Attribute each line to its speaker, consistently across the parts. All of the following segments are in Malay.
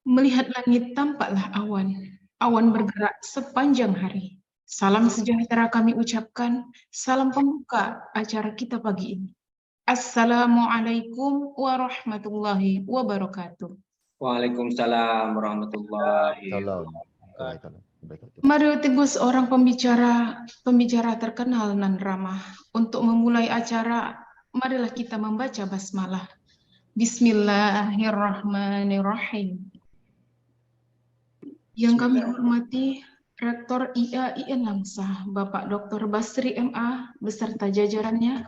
Speaker 1: Melihat langit tampaklah awan, awan bergerak sepanjang hari. Salam sejahtera kami ucapkan, salam pembuka acara kita pagi ini. Assalamualaikum warahmatullahi wabarakatuh.
Speaker 2: Waalaikumsalam warahmatullahi wabarakatuh.
Speaker 1: Mari Teguh seorang pembicara terkenal dan ramah. Untuk memulai acara, marilah kita membaca basmalah. Bismillahirrahmanirrahim. Yang kami hormati Rektor IAIN Langsa, Bapak Dr. Basri MA beserta jajarannya.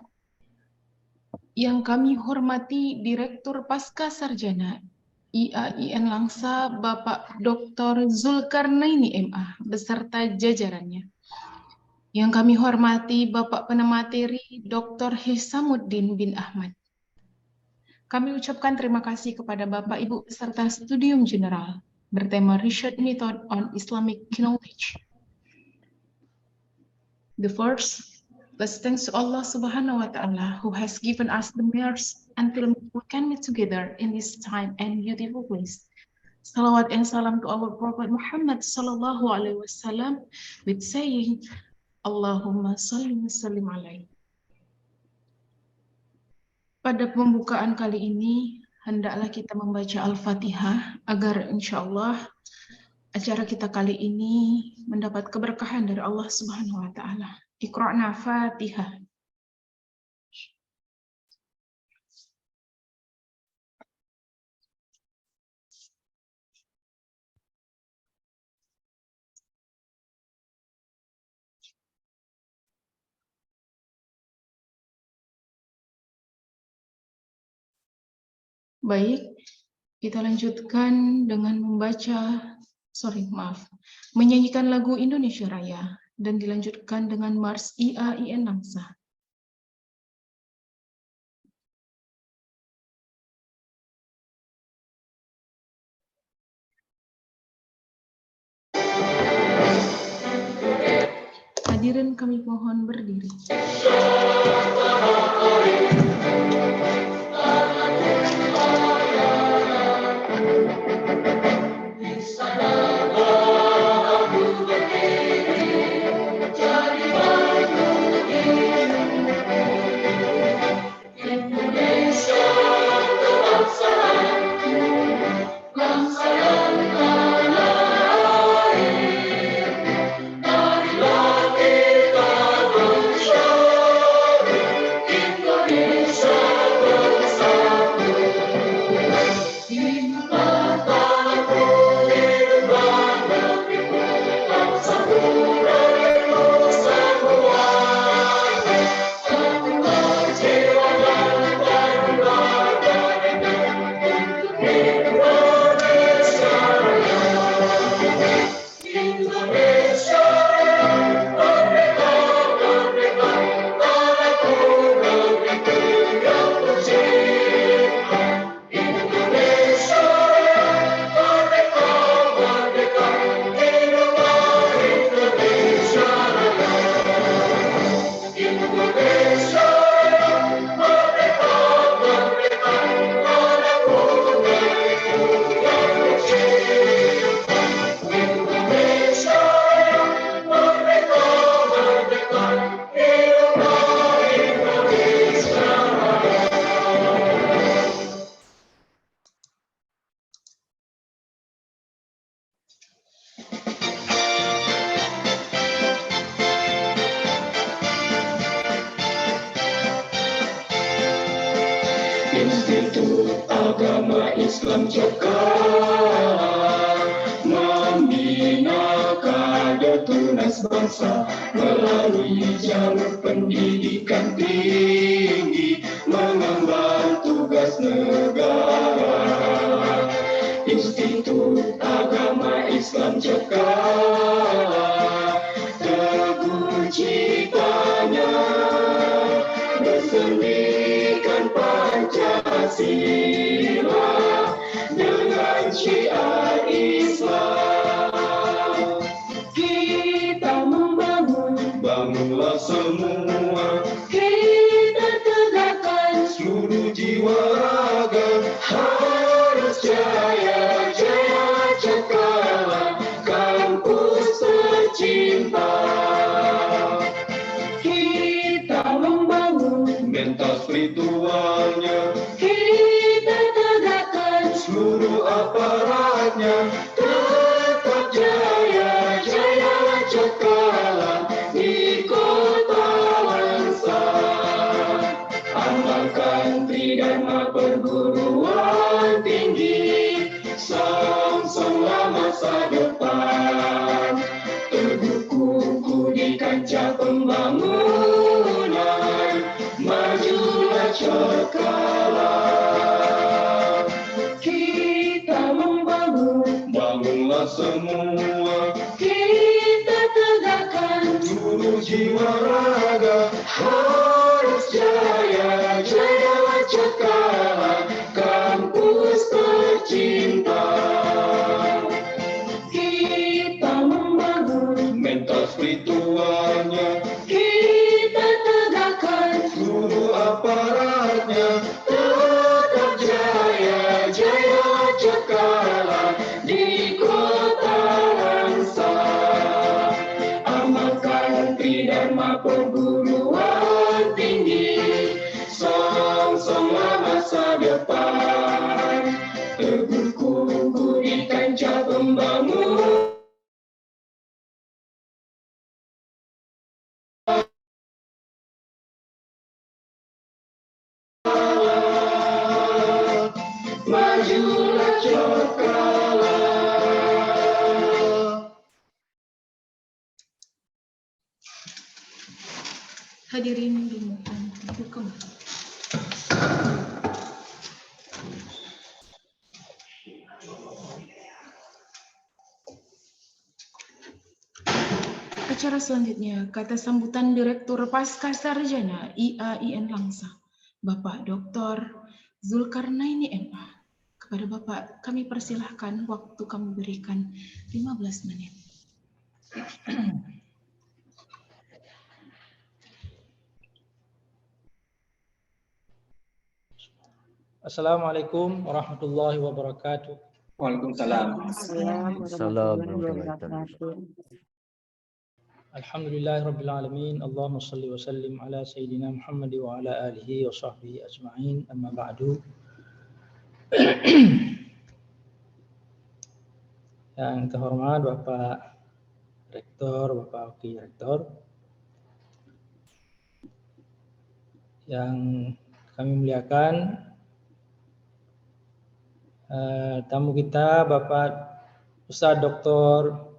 Speaker 1: Yang kami hormati Direktur Pasca Sarjana IAIN Langsa, Bapak Dr. Zulkarnaini MA beserta jajarannya. Yang kami hormati Bapak Penemateri Dr. Hisamuddin bin Ahmad. Kami ucapkan terima kasih kepada Bapak Ibu beserta Studium General bertema Research Method on Islamic Knowledge. The first, let's thanks to Allah Subhanahu wa Ta'ala who has given us the mercy until we can meet together in this time and beautiful place. Salawat and salam to our Prophet Muhammad Sallallahu Alaihi Wasallam with saying, Allahumma salli wa sallim alaihi. Pada pembukaan kali ini, hendaklah kita membaca Al-Fatihah agar insya Allah acara kita kali ini mendapat keberkahan dari Allah Subhanahu wa Ta'ala. Iqra'na Fatihah. Baik, kita lanjutkan dengan menyanyikan lagu Indonesia Raya dan dilanjutkan dengan Mars IAIN Langsa. Hadirin kami mohon berdiri.
Speaker 3: Institut Agama Islam Jakarta membina kader tunas bangsa melalui jalur pendidikan tinggi mengemban tugas negara. Institut Agama Islam Jakarta teguh citanya bersendikan Pancasila dengan syiar Islam. Kita membangun, bangunlah semua. Kita tegakkan seluruh jiwa raga, harus jaya jaya. ritualnya, kita tegakkan seluruh aparatnya, tetap jaya, jaya cekala di kota Langsa. Amalkan tridharma perguruan tinggi, sang-sang masa depan. Teguh kuku di kancah pembangunan, majulah cekala. Kita membangun, bangunlah semua. Kita tegakkan seluruh jiwa raga, harus jaya, jaya cekala, kampus tercinta. Kita membangun mental spiritualnya, kita tegakkan seluruh aparatnya, tetap jaya, jaya cekala di kota Langsa. Amalkan tridharma perguruan tinggi, sang-sanglah masa depan. Teguh kuku di kancah pembangunan, majulah cekala.
Speaker 1: Hadirin dimohon duduk kembali. Acara selanjutnya, kata sambutan Direktur Pasca Sarjana IAIN Langsa, Bapak Dr. Zulkarnaini MA. Kepada Bapak, kami persilahkan, waktu kami berikan 15 menit.
Speaker 4: Assalamualaikum warahmatullahi wabarakatuh.
Speaker 2: Waalaikumsalam.
Speaker 5: Assalamualaikum warahmatullahi wabarakatuh.
Speaker 4: Alhamdulillahirabbil alamin. Allahumma shalli wa sallim ala sayyidina Muhammad wa ala alihi wa sahbihi ajma'in. Amma ba'du. Yang terhormat Bapak Rektor, Bapak Wakil Rektor, yang kami muliakan, tamu kita Bapak Ustaz Dr.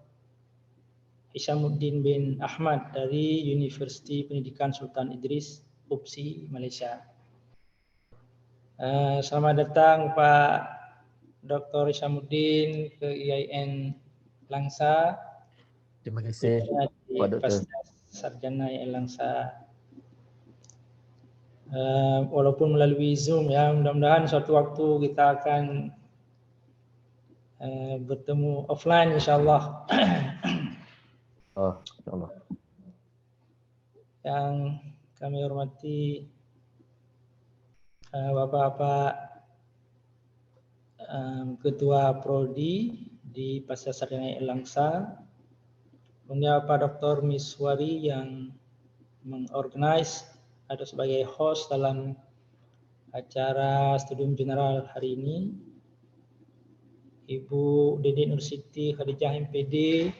Speaker 4: Hishamuddin bin Ahmad dari Universiti Pendidikan Sultan Idris, UPSI, Malaysia. Selamat datang Pak Dr. Hishamuddin ke IAIN Langsa.
Speaker 5: Terima kasih Pak Doktor.
Speaker 4: Sarjana IAIN Langsa. Walaupun melalui Zoom ya, mudah-mudahan suatu waktu kita akan bertemu offline insyaallah.
Speaker 5: Oh, insyaallah.
Speaker 4: Yang kami hormati Bapak-bapak Ketua Prodi di Pasca Sarjana IAIN Langsa, kemudian Bapak Dr. Miswari yang mengorganize atau sebagai host dalam acara Studium General hari ini, Ibu Dede Nur Siti Khadijah MPD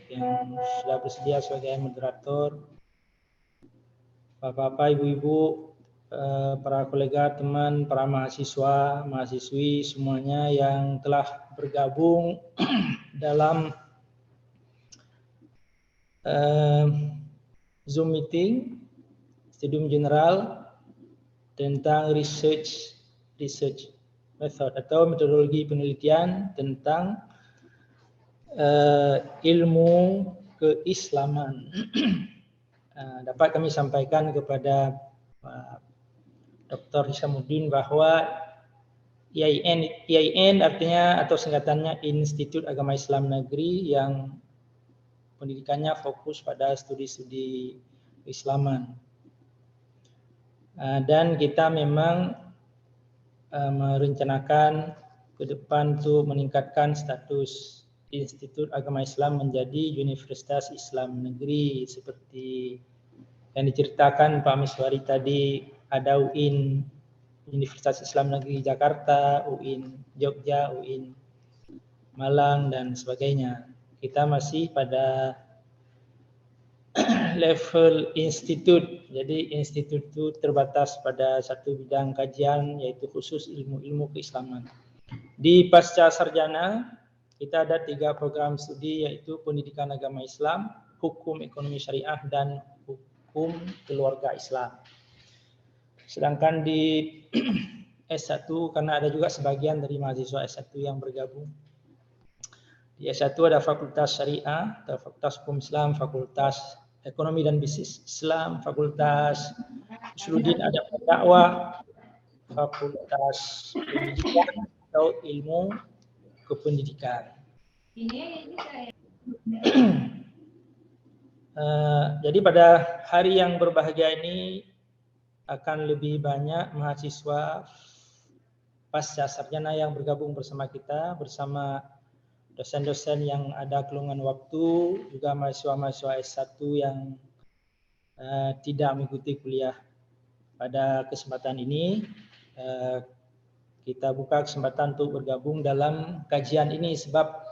Speaker 4: yang sudah bersedia sebagai moderator, Bapak-bapak, Ibu-ibu, para kolega, teman, para mahasiswa, mahasiswi semuanya yang telah bergabung dalam Zoom meeting Studium General tentang research method atau metodologi penelitian tentang ilmu keislaman. Dapat kami sampaikan kepada Pak Dr. Hishamuddin bahwa IAIN artinya atau singkatannya Institut Agama Islam Negeri yang pendidikannya fokus pada studi-studi keislaman. Dan kita memang merencanakan ke depan untuk meningkatkan status Institut Agama Islam menjadi Universitas Islam Negeri seperti yang diceritakan Pak Miswari tadi. Ada UIN Universitas Islam Negeri Jakarta, UIN Jogja, UIN Malang, dan sebagainya. Kita masih pada level institut. Jadi institut itu terbatas pada satu bidang kajian, yaitu khusus ilmu-ilmu keislaman. Di pasca sarjana, kita ada 3 program studi, yaitu pendidikan agama Islam, hukum ekonomi syariah, dan hukum keluarga Islam. Sedangkan di S1, karena ada juga sebagian dari mahasiswa S1 yang bergabung. Di S1 ada Fakultas Syariah, ada Fakultas Hukum Islam, Fakultas Ekonomi dan Bisnis Islam, Fakultas Usuluddin Adab dan Dakwah, Fakultas Pendidikan atau Ilmu Kependidikan. Jadi pada hari yang berbahagia ini akan lebih banyak mahasiswa pasca sarjana yang bergabung bersama kita, bersama dosen-dosen yang ada kelonggan waktu, juga mahasiswa-mahasiswa S1 yang tidak mengikuti kuliah. Pada kesempatan ini kita buka kesempatan untuk bergabung dalam kajian ini, sebab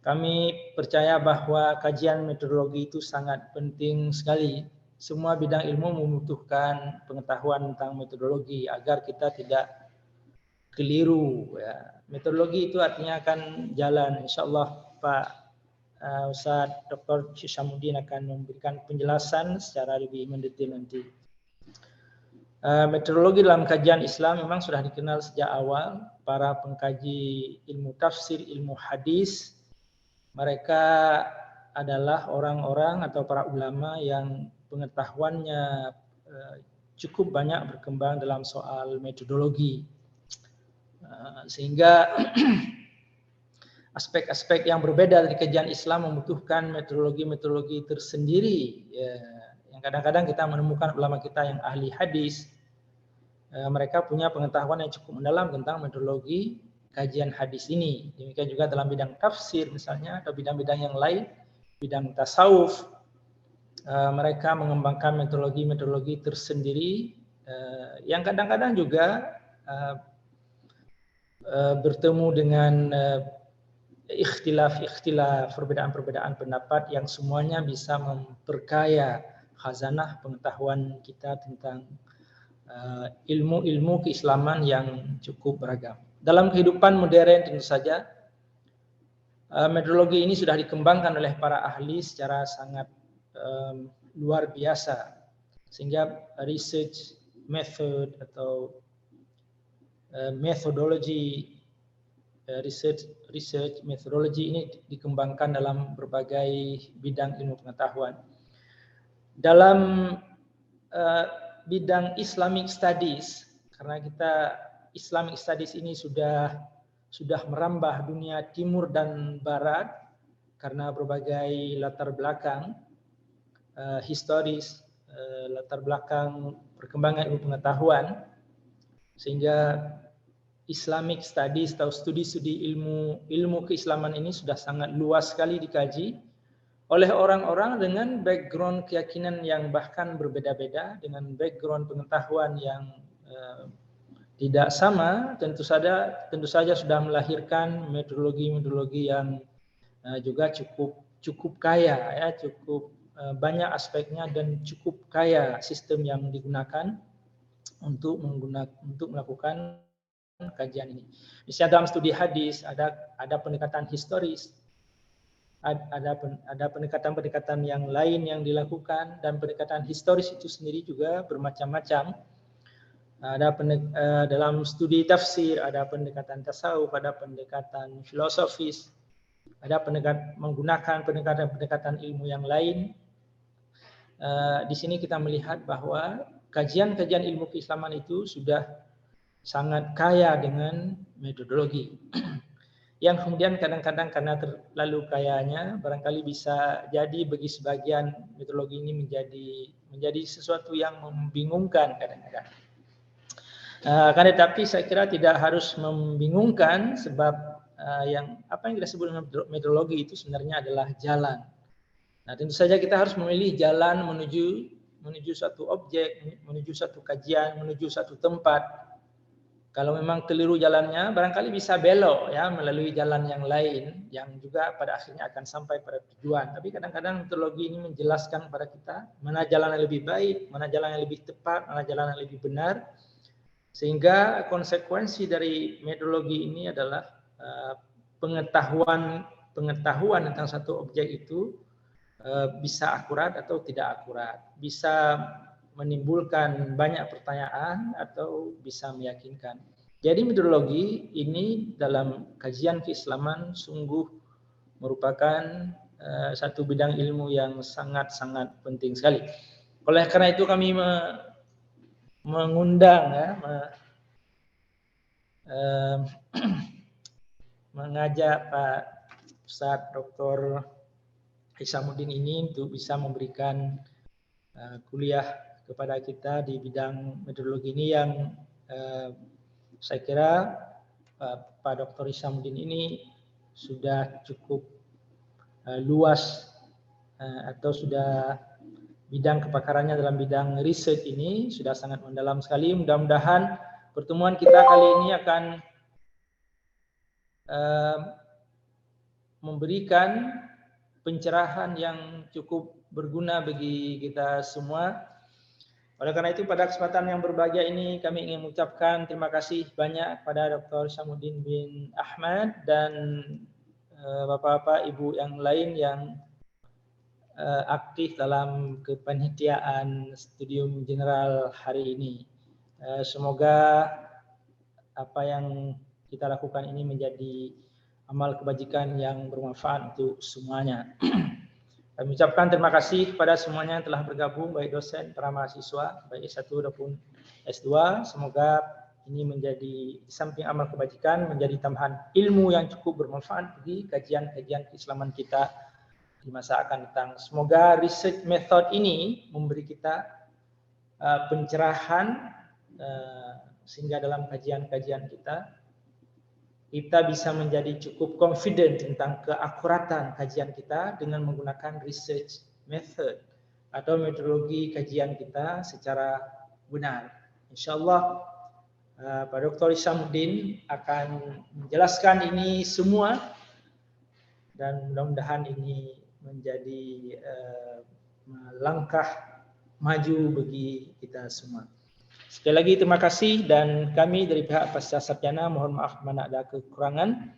Speaker 4: kami percaya bahwa kajian metodologi itu sangat penting sekali. Semua bidang ilmu membutuhkan pengetahuan tentang metodologi agar kita tidak keliru. Ya. Metodologi itu artinya akan jalan. InsyaAllah Pak Ustaz Dr. Syamsuddin akan memberikan penjelasan secara lebih mendetail nanti. Metodologi dalam kajian Islam memang sudah dikenal sejak awal. Para pengkaji ilmu tafsir, ilmu hadis, mereka adalah orang-orang atau para ulama yang pengetahuannya cukup banyak berkembang dalam soal metodologi, sehingga aspek-aspek yang berbeda dari kajian Islam membutuhkan metodologi-metodologi tersendiri. Yang kadang-kadang kita menemukan ulama kita yang ahli hadis, mereka punya pengetahuan yang cukup mendalam tentang metodologi kajian hadis ini. Demikian juga dalam bidang tafsir misalnya, atau bidang-bidang yang lain, bidang tasawuf, mereka mengembangkan metodologi-metodologi tersendiri yang kadang-kadang juga bertemu dengan ikhtilaf, perbedaan-perbedaan pendapat yang semuanya bisa memperkaya khazanah pengetahuan kita tentang ilmu-ilmu keislaman yang cukup beragam. Dalam kehidupan modern tentu saja metodologi ini sudah dikembangkan oleh para ahli secara sangat luar biasa, sehingga research method atau methodology, research methodology ini dikembangkan dalam berbagai bidang ilmu pengetahuan. Dalam bidang Islamic Studies, karena kita Islamic Studies ini sudah merambah dunia timur dan barat karena berbagai latar belakang historis, latar belakang perkembangan ilmu pengetahuan, sehingga Islamic Studies atau studi-studi ilmu keislaman ini sudah sangat luas sekali dikaji oleh orang-orang dengan background keyakinan yang bahkan berbeda-beda, dengan background pengetahuan yang tidak sama. Tentu saja sudah melahirkan metodologi-metodologi yang juga cukup kaya, ya, cukup banyak aspeknya dan cukup kaya sistem yang digunakan untuk melakukan kajian ini. Misalnya dalam studi hadis ada pendekatan historis, ada pendekatan-pendekatan yang lain yang dilakukan, dan pendekatan historis itu sendiri juga bermacam-macam. Dalam studi tafsir ada pendekatan tasawuf, ada pendekatan filosofis, ada menggunakan pendekatan ilmu yang lain. Di sini kita melihat bahwa kajian-kajian ilmu keislaman itu sudah sangat kaya dengan metodologi. Yang kemudian kadang-kadang karena terlalu kayanya, barangkali bisa jadi bagi sebagian metodologi ini menjadi sesuatu yang membingungkan kadang-kadang. Karena tapi saya kira tidak harus membingungkan, sebab apa yang kita sebut dengan metodologi itu sebenarnya adalah jalan. Nah, tentu saja kita harus memilih jalan menuju suatu objek, menuju suatu kajian, menuju suatu tempat. Kalau memang keliru jalannya, barangkali bisa belok ya melalui jalan yang lain yang juga pada akhirnya akan sampai pada tujuan. Tapi kadang-kadang metodologi ini menjelaskan kepada kita mana jalan yang lebih baik, mana jalan yang lebih tepat, mana jalan yang lebih benar. Sehingga konsekuensi dari metodologi ini adalah pengetahuan tentang satu objek itu bisa akurat atau tidak akurat, bisa menimbulkan banyak pertanyaan atau bisa meyakinkan. Jadi metodologi ini dalam kajian keislaman sungguh merupakan satu bidang ilmu yang sangat-sangat penting sekali. Oleh karena itu kami mengundang ya, mengajak Pak Ustadz Dr. Hisamuddin ini untuk bisa memberikan kuliah kepada kita di bidang metodologi ini yang saya kira Pak Dr. Hisamuddin ini sudah cukup luas atau sudah bidang kepakarannya dalam bidang riset ini sudah sangat mendalam sekali. Mudah-mudahan pertemuan kita kali ini akan memberikan pencerahan yang cukup berguna bagi kita semua. Oleh karena itu pada kesempatan yang berbahagia ini kami ingin mengucapkan terima kasih banyak kepada Dr. Hisamuddin bin Ahmad dan bapak-bapak ibu yang lain yang aktif dalam kepanitiaan Studium General hari ini. Semoga apa yang kita lakukan ini menjadi amal kebajikan yang bermanfaat untuk semuanya. Kami ucapkan terima kasih kepada semuanya yang telah bergabung, baik dosen, para mahasiswa, baik S1 maupun S2. Semoga ini menjadi, di samping amal kebajikan, menjadi tambahan ilmu yang cukup bermanfaat bagi kajian-kajian keislaman kita di masa akan datang. Semoga research method ini memberi kita pencerahan sehingga dalam kajian-kajian kita bisa menjadi cukup confident tentang keakuratan kajian kita dengan menggunakan research method atau metodologi kajian kita secara benar. InsyaAllah Pak Dr. Hisamuddin akan menjelaskan ini semua dan mudah-mudahan ini menjadi langkah maju bagi kita semua. Sekali lagi terima kasih dan kami dari pihak Pasca Sarjana mohon maaf mana ada kekurangan.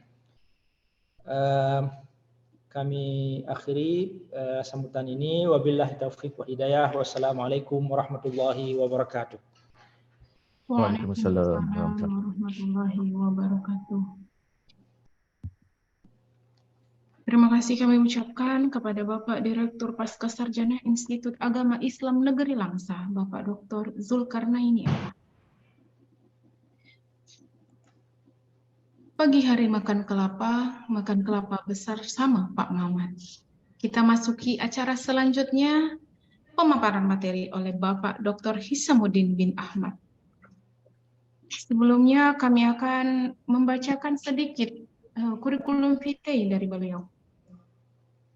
Speaker 4: Kami akhiri sambutan ini. Wabillahi taufiq wa hidayah. Wassalamualaikum warahmatullahi wabarakatuh.
Speaker 1: Waalaikumsalam warahmatullahi wabarakatuh. Terima kasih kami ucapkan kepada Bapak Direktur Pasca Sarjana Institut Agama Islam Negeri Langsa, Bapak Dr. Zulkarnaini. Pagi hari makan kelapa besar sama Pak Mamat. Kita masuki acara selanjutnya, pemaparan materi oleh Bapak Dr. Hisamuddin bin Ahmad. Sebelumnya kami akan membacakan sedikit kurikulum vitae dari beliau.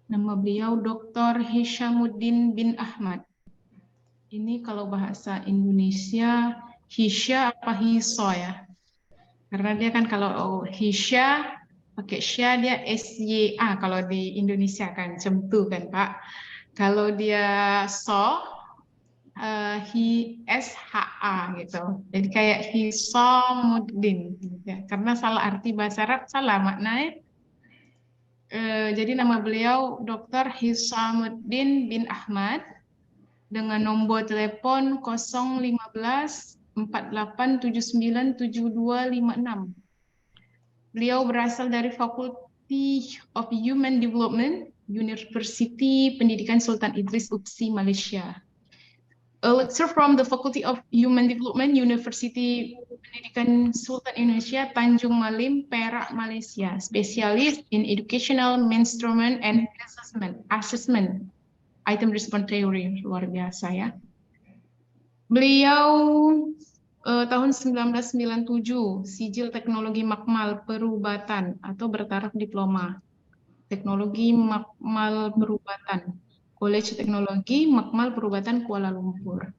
Speaker 1: Nama beliau Dr. Hisamuddin bin Ahmad. Ini kalau bahasa Indonesia Hisya apa Hiso ya? Karena dia kan kalau Hisya pakai Sya dia SYA kalau di Indonesia kan cemtu kan Pak. Kalau dia So SHA gitu. Jadi kayak Hisamuddin ya. Karena salah arti bahasa Arab salah maknanya. Jadi nama beliau Dr. Hisamuddin bin Ahmad dengan nomor telepon 015 4879 7256. Beliau berasal dari Faculty of Human Development, University Pendidikan Sultan Idris UPSI, Malaysia. A lecturer from the Faculty of Human Development, University Pendidikan Sultan Indonesia, Tanjung Malim, Perak, Malaysia. Specialist in Educational Mainstream and Assessment. Item Response Theory, luar biasa ya. Beliau tahun 1997, Sijil Teknologi Makmal Perubatan atau bertaraf diploma. Teknologi Makmal Perubatan. College Teknologi Makmal Perubatan Kuala Lumpur.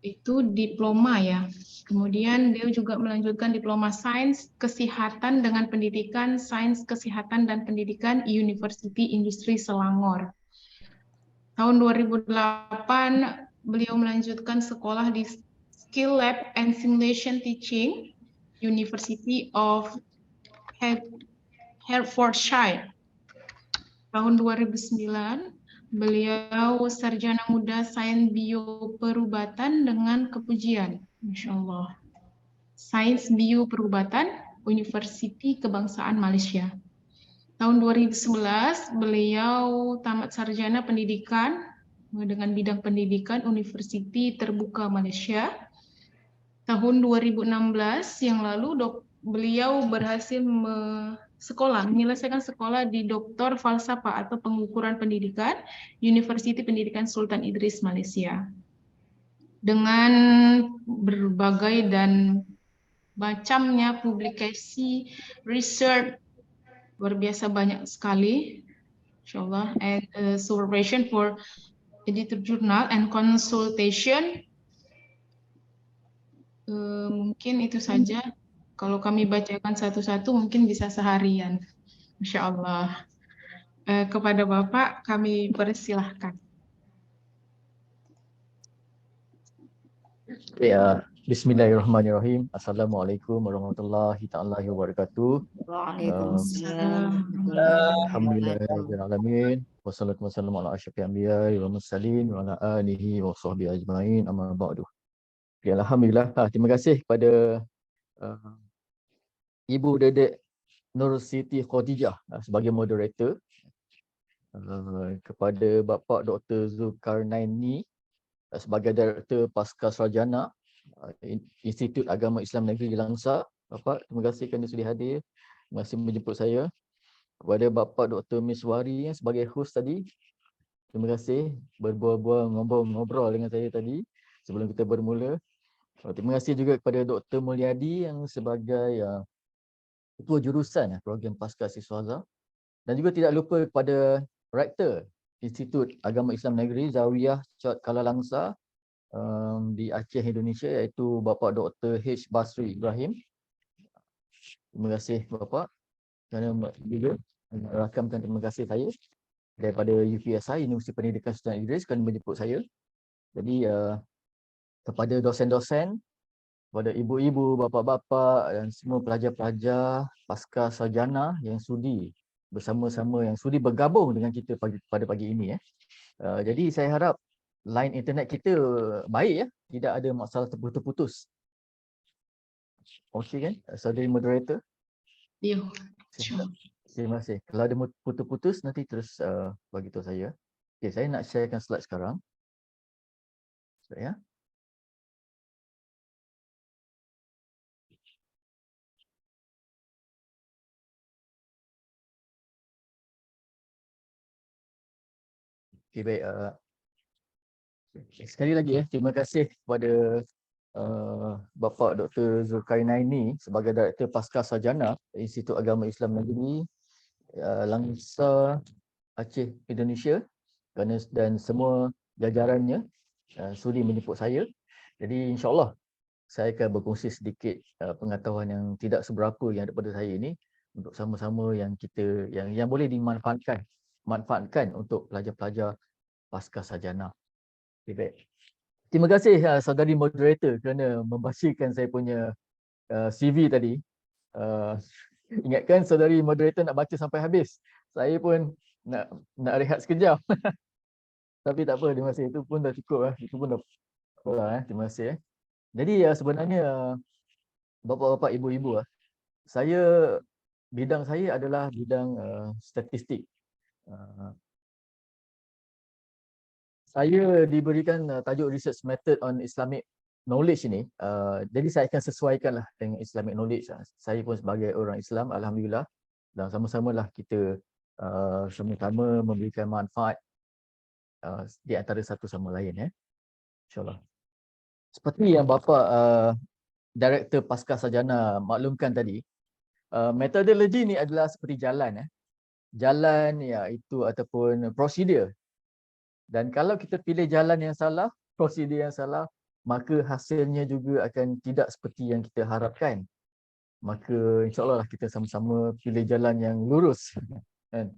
Speaker 1: itu diploma ya. Kemudian dia juga melanjutkan diploma Sains Kesehatan dengan pendidikan Sains Kesehatan dan Pendidikan University Industri Selangor. Tahun 2008 beliau melanjutkan sekolah di Skill Lab and Simulation Teaching University of Hertfordshire. Tahun 2009 beliau sarjana muda sains bioperubatan dengan kepujian. Masya Allah. Sains bioperubatan Universiti Kebangsaan Malaysia. Tahun 2011 beliau tamat sarjana pendidikan dengan bidang pendidikan Universiti Terbuka Malaysia. Tahun 2016 yang lalu beliau berhasil menyelesaikan sekolah di Doktor Falsafah atau Pengukuran Pendidikan Universiti Pendidikan Sultan Idris Malaysia. Dengan berbagai dan macamnya publikasi research luar biasa banyak sekali, insyaallah, and supervision for editor journal and consultation. Mungkin itu saja. Kalau kami bacakan satu-satu mungkin bisa seharian. Masya Allah. Kepada Bapak kami persilahkan.
Speaker 5: Ya, Bismillahirrahmanirrahim. Assalamualaikum warahmatullahi taala wabarakatuh.
Speaker 6: Waalaikumsalam.
Speaker 5: Alhamdulillahirrahmanirrahim. Wassalatu wassalamu ala asyrafil anbiya'i wal mursalin wa ala alihi wa sahbihi ajma'in. Amma ba'du. Ya, alhamdulillah. Terima kasih kepada Ibu Dedek Nur Siti Khadijah sebagai moderator, kepada Bapak Dr. Zulkarnaini sebagai Director Pasca Sarjana Institut Agama Islam Negeri Langsa. Bapak, terima kasih kerana sudi hadir. Terima kasih menjemput saya. Kepada Bapak Dr. Miswari sebagai host tadi, terima kasih berbual-bual, ngobrol dengan saya tadi sebelum kita bermula. Terima kasih juga kepada Dr. Mulyadi yang sebagai ketua jurusan program Pasca Siswaza, dan juga tidak lupa kepada Rektor Institut Agama Islam Negeri Zawiyah Chot Kala Langsa di Aceh, Indonesia, iaitu Bapak Dr. H. Basri Ibrahim. Terima kasih Bapak kerana juga rakamkan terima kasih saya daripada UPSI, Universiti Pendidikan Sultan Idris, kerana menjemput saya. Jadi kepada dosen-dosen, kepada ibu-ibu, bapa-bapa dan semua pelajar-pelajar pasca sarjana yang sudi bersama-sama, yang sudi bergabung dengan kita pada pagi ini. Jadi saya harap line internet kita baik ya, tidak ada masalah terputus-putus. Okey kan, saudari moderator?
Speaker 1: Ya.
Speaker 5: Terima kasih. Kalau ada putus-putus nanti terus bagi tahu saya. Okey, saya nak sharekan slide sekarang. Sekejap ya. Okay, baik. Sekali lagi terima kasih kepada Bapak Dr. Zulkarnaini sebagai Director Pasca Sarjana Institut Agama Islam Negeri Langsa, Aceh, Indonesia, dan semua jajarannya sudi menjemput saya. Jadi insya-Allah saya akan berkongsi sedikit pengetahuan yang tidak seberapa yang daripada saya ini untuk sama-sama yang kita yang boleh dimanfaatkan untuk pelajar-pelajar pasca sarjana. Okay, baik. Terima kasih saudari moderator kerana membacakan saya punya CV tadi. Ingatkan saudari moderator nak baca sampai habis. Saya pun nak rehat sekejap. Tapi tak apa, terima kasih. Itu pun dah cukup. Itu pun dah terima kasih. Jadi sebenarnya bapa-bapa, ibu-ibu, bidang saya adalah bidang statistik. Saya diberikan tajuk Research Method on Islamic Knowledge ini. Jadi saya akan sesuaikanlah dengan Islamic Knowledge. Saya pun sebagai orang Islam, alhamdulillah, dan sama-samalah kita sama-sama memberikan manfaat di antara satu sama lain, InsyaAllah. Seperti yang Bapa Director Pasca Sarjana maklumkan tadi, metodologi ni adalah seperti jalan, jalan iaitu ataupun prosedur. Dan kalau kita pilih jalan yang salah, prosedur yang salah, maka hasilnya juga akan tidak seperti yang kita harapkan. Maka insyaAllah lah kita sama-sama pilih jalan yang lurus. Kan?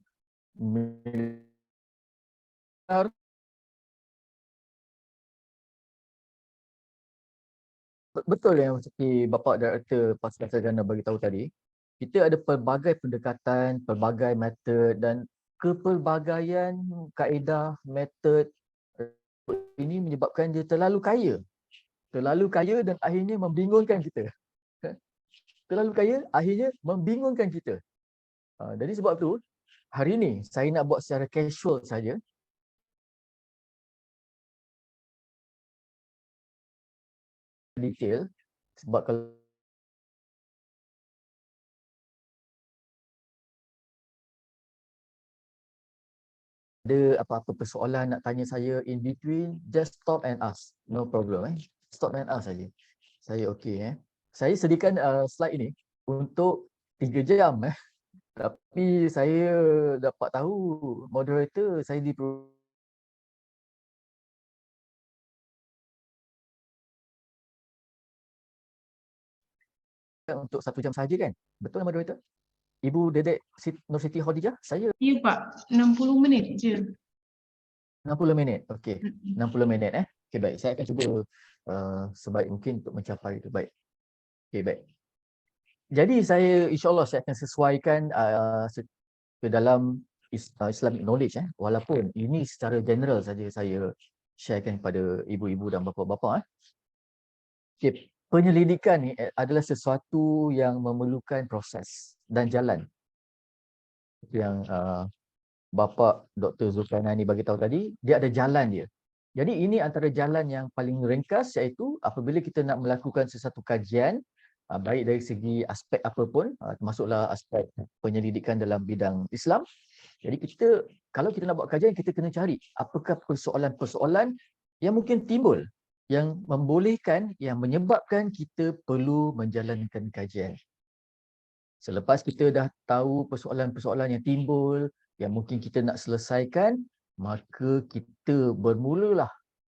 Speaker 5: Betul yang seperti Bapak Director Pasca Sarjana bagi tahu tadi, kita ada pelbagai pendekatan, pelbagai metod dan kepelbagaian kaedah, metod ini menyebabkan dia terlalu kaya. Terlalu kaya dan akhirnya membingungkan kita. Terlalu kaya, akhirnya membingungkan kita. Jadi sebab tu, hari ini saya nak buat secara casual saja. Detail, sebab kalau ada apa-apa persoalan nak tanya saya in between, just stop and ask. No problem. Stop and ask saja. Saya okey. Saya sediakan slide ini untuk 3 jam. Tapi saya dapat tahu moderator saya untuk 1 jam saja kan? Betul moderator? Ibu Dedek Nur Siti Khadijah, saya?
Speaker 1: Ya Pak, 60 minit je.
Speaker 5: 60 minit, okey. 60 minit Okey baik, saya akan cuba sebaik mungkin untuk mencapai itu. Baik. Okey baik. Jadi saya insyaAllah saya akan sesuaikan ke dalam Islamic knowledge walaupun ini secara general saja saya sharekan kepada ibu-ibu dan bapa-bapa. Okay. Penyelidikan ni adalah sesuatu yang memerlukan proses dan jalan. Yang Bapak Dr. Zulkarnaini bagi tahu tadi, dia ada jalan dia. Jadi ini antara jalan yang paling ringkas, iaitu apabila kita nak melakukan sesuatu kajian, baik dari segi aspek apapun, termasuklah aspek penyelidikan dalam bidang Islam. Jadi kalau kita nak buat kajian, kita kena cari apakah persoalan-persoalan yang mungkin timbul, yang membolehkan, yang menyebabkan kita perlu menjalankan kajian. Selepas kita dah tahu persoalan-persoalan yang timbul, yang mungkin kita nak selesaikan, maka kita bermulalah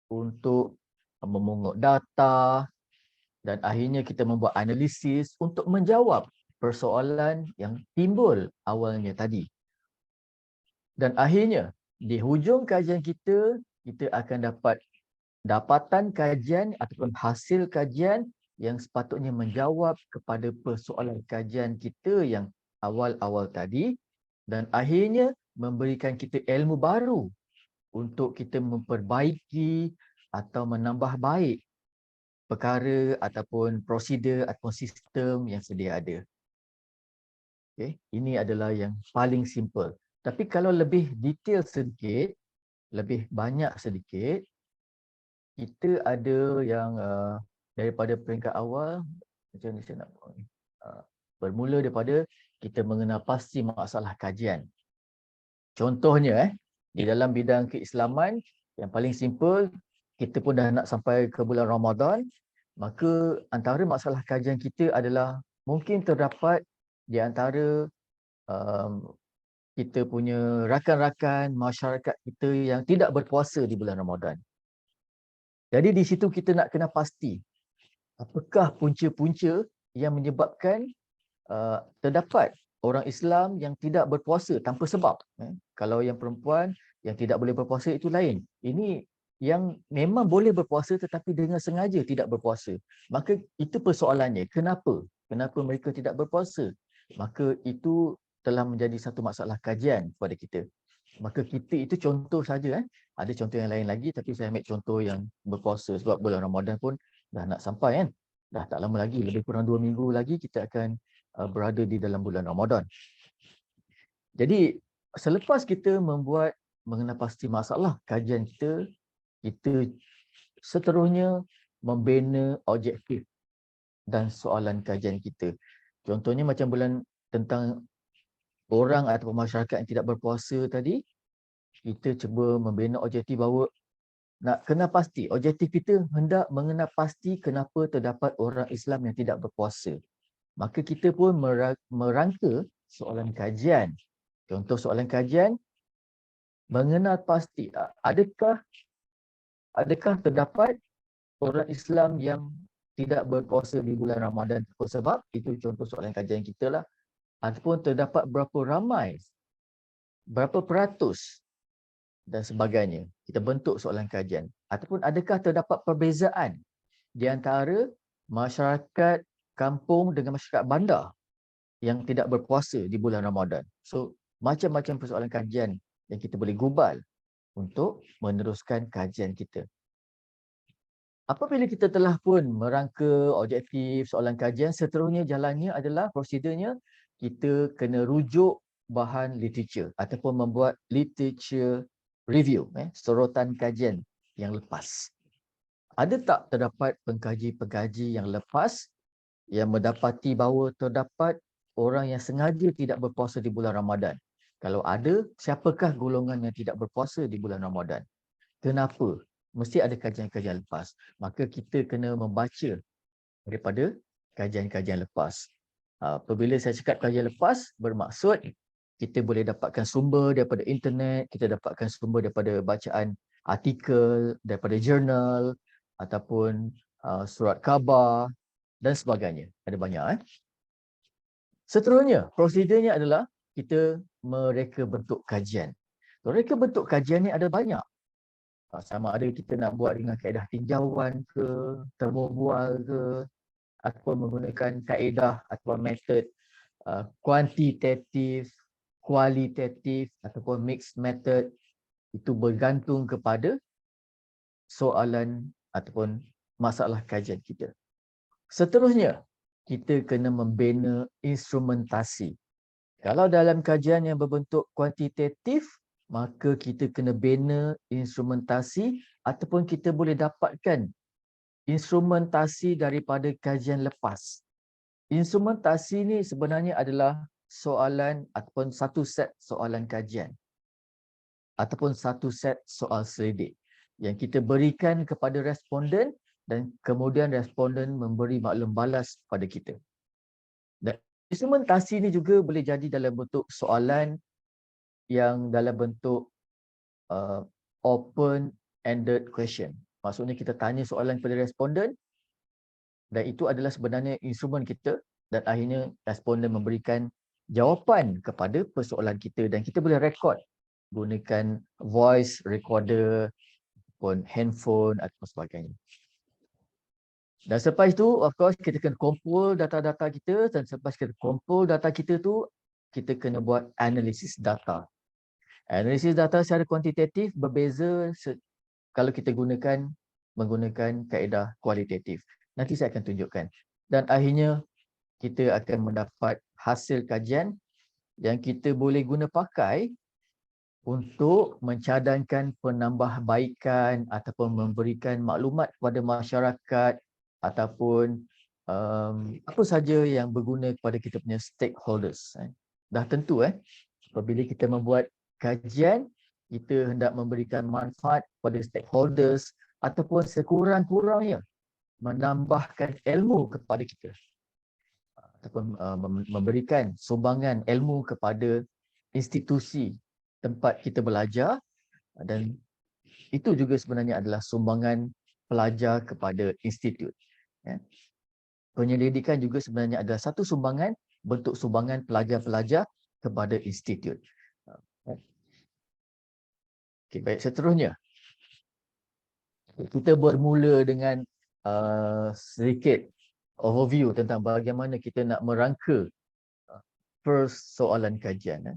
Speaker 5: untuk memungut data dan akhirnya kita membuat analisis untuk menjawab persoalan yang timbul awalnya tadi. Dan akhirnya, di hujung kajian kita, kita akan dapat dapatan kajian ataupun hasil kajian yang sepatutnya menjawab kepada persoalan kajian kita yang awal-awal tadi dan akhirnya memberikan kita ilmu baru untuk kita memperbaiki atau menambah baik perkara ataupun prosedur ataupun sistem yang sedia ada. Okay. Ini adalah yang paling simple. Tapi kalau lebih detail sedikit, lebih banyak sedikit, kita ada yang daripada peringkat awal, macam ni saya nak buat ni. Bermula daripada kita mengenal pasti masalah kajian. Contohnya di dalam bidang keislaman, yang paling simple, kita pun dah nak sampai ke bulan Ramadan, maka antara masalah kajian kita adalah mungkin terdapat di antara kita punya rakan-rakan masyarakat kita yang tidak berpuasa di bulan Ramadan. Jadi di situ kita nak kena pasti apakah punca-punca yang menyebabkan terdapat orang Islam yang tidak berpuasa tanpa sebab. Kalau yang perempuan yang tidak boleh berpuasa itu lain. Ini yang memang boleh berpuasa tetapi dengan sengaja tidak berpuasa. Maka itu persoalannya. Kenapa? Kenapa mereka tidak berpuasa? Maka itu telah menjadi satu masalah kajian kepada kita. Maka kita itu contoh saja. Ada contoh yang lain lagi tapi saya ambil contoh yang berpuasa sebab bulan Ramadan pun dah nak sampai kan. Dah tak lama lagi, lebih kurang 2 minggu lagi kita akan berada di dalam bulan Ramadan. Jadi selepas kita membuat mengenal pasti masalah kajian kita, kita seterusnya membina objektif dan soalan kajian kita. Contohnya macam bulan tentang orang atau masyarakat yang tidak berpuasa tadi, kita cuba membina objektif bahawa nak kena pasti, objektif kita hendak mengenal pasti kenapa terdapat orang Islam yang tidak berpuasa. Maka kita pun merangka soalan kajian. Contoh soalan kajian, mengenal pasti adakah terdapat orang Islam yang tidak berpuasa di bulan Ramadan sebab itu contoh soalan kajian kita lah, ataupun terdapat berapa ramai, berapa peratus dan sebagainya. Kita bentuk soalan kajian. Ataupun adakah terdapat perbezaan di antara masyarakat kampung dengan masyarakat bandar yang tidak berpuasa di bulan Ramadan. So, macam-macam persoalan kajian yang kita boleh gubal untuk meneruskan kajian kita. Apabila kita telah pun merangka objektif soalan kajian, seterusnya jalannya adalah prosedurnya kita kena rujuk bahan literature ataupun membuat literature review, sorotan kajian yang lepas. Ada tak terdapat pengkaji-pengkaji yang lepas yang mendapati bahawa terdapat orang yang sengaja tidak berpuasa di bulan Ramadan? Kalau ada, siapakah golongan yang tidak berpuasa di bulan Ramadan? Kenapa? Mesti ada kajian-kajian lepas. Maka kita kena membaca daripada kajian-kajian lepas. Apabila saya cakap kajian lepas, bermaksud kita boleh dapatkan sumber daripada internet, kita dapatkan sumber daripada bacaan artikel, daripada jurnal, ataupun surat khabar dan sebagainya. Ada banyak. Seterusnya, prosedurnya adalah kita mereka bentuk kajian. Mereka bentuk kajian ni ada banyak. Sama ada kita nak buat dengan kaedah tinjauan ke, termobual ke, ataupun menggunakan kaedah atau metod kuantitatif, kualitatif ataupun mixed method. Itu bergantung kepada soalan ataupun masalah kajian kita. Seterusnya, kita kena membina instrumentasi. Kalau dalam kajian yang berbentuk kuantitatif, maka kita kena bina instrumentasi ataupun kita boleh dapatkan instrumentasi daripada kajian lepas. Instrumentasi ni sebenarnya adalah soalan ataupun satu set soalan kajian ataupun satu set soal selidik yang kita berikan kepada responden dan kemudian responden memberi maklum balas kepada kita. Dan instrumentasi ni juga boleh jadi dalam bentuk soalan yang dalam bentuk open-ended question. Maksudnya kita tanya soalan kepada responden dan itu adalah sebenarnya instrumen kita dan akhirnya responden memberikan jawapan kepada persoalan kita dan kita boleh rekod gunakan voice recorder ataupun handphone atau sebagainya. Dan selepas itu, of course, kita kena kumpul data-data kita dan selepas kita kumpul data kita tu, kita kena buat analisis data. Analisis data secara kuantitatif berbeza kalau kita menggunakan kaedah kualitatif. Nanti saya akan tunjukkan. Dan akhirnya kita akan mendapat hasil kajian yang kita boleh guna pakai untuk mencadangkan penambahbaikan ataupun memberikan maklumat kepada masyarakat ataupun apa saja yang berguna kepada kita punya stakeholders. Dah tentu apabila kita membuat kajian, kita hendak memberikan manfaat kepada stakeholders ataupun sekurang-kurangnya menambahkan ilmu kepada kita ataupun memberikan sumbangan ilmu kepada institusi tempat kita belajar dan itu juga sebenarnya adalah sumbangan pelajar kepada institut. Penyelidikan juga sebenarnya adalah satu sumbangan, bentuk sumbangan pelajar-pelajar kepada institut. Okay, baik, seterusnya kita bermula dengan sedikit overview tentang bagaimana kita nak merangka persoalan kajian.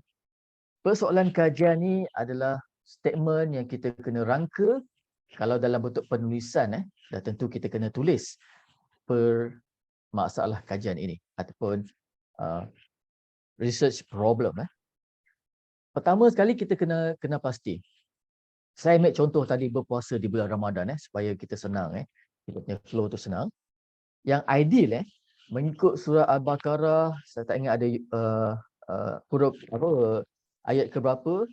Speaker 5: Persoalan kajian ni adalah statement yang kita kena rangka. Kalau dalam bentuk penulisan, dah tentu kita kena tulis per masalah kajian ini ataupun research problem. Pertama sekali kita kena pasti. Saya ambil contoh tadi berpuasa di bulan Ramadan supaya kita senang kita punya flow tu senang. Yang ideal mengikut surah Al-Baqarah, saya tak ingat ada huruf ayat ke berapa,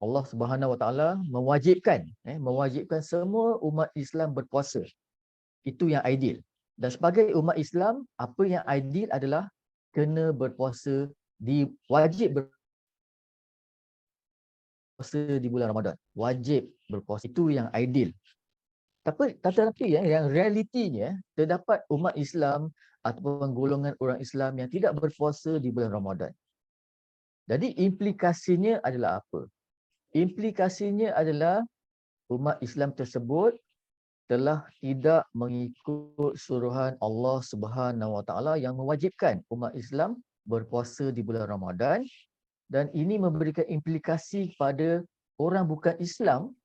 Speaker 5: Allah Subhanahu Wa Taala mewajibkan semua umat Islam berpuasa. Itu yang ideal. Dan sebagai umat Islam, apa yang ideal adalah kena berpuasa wajib berpuasa di bulan Ramadan. Wajib berpuasa. Itu yang ideal. Tetapi yang realitinya terdapat umat Islam ataupun golongan orang Islam yang tidak berpuasa di bulan Ramadan. Jadi implikasinya adalah apa? Implikasinya adalah umat Islam tersebut telah tidak mengikut suruhan Allah Subhanahu Wa Taala yang mewajibkan umat Islam berpuasa di bulan Ramadan, dan ini memberikan implikasi kepada orang bukan Islam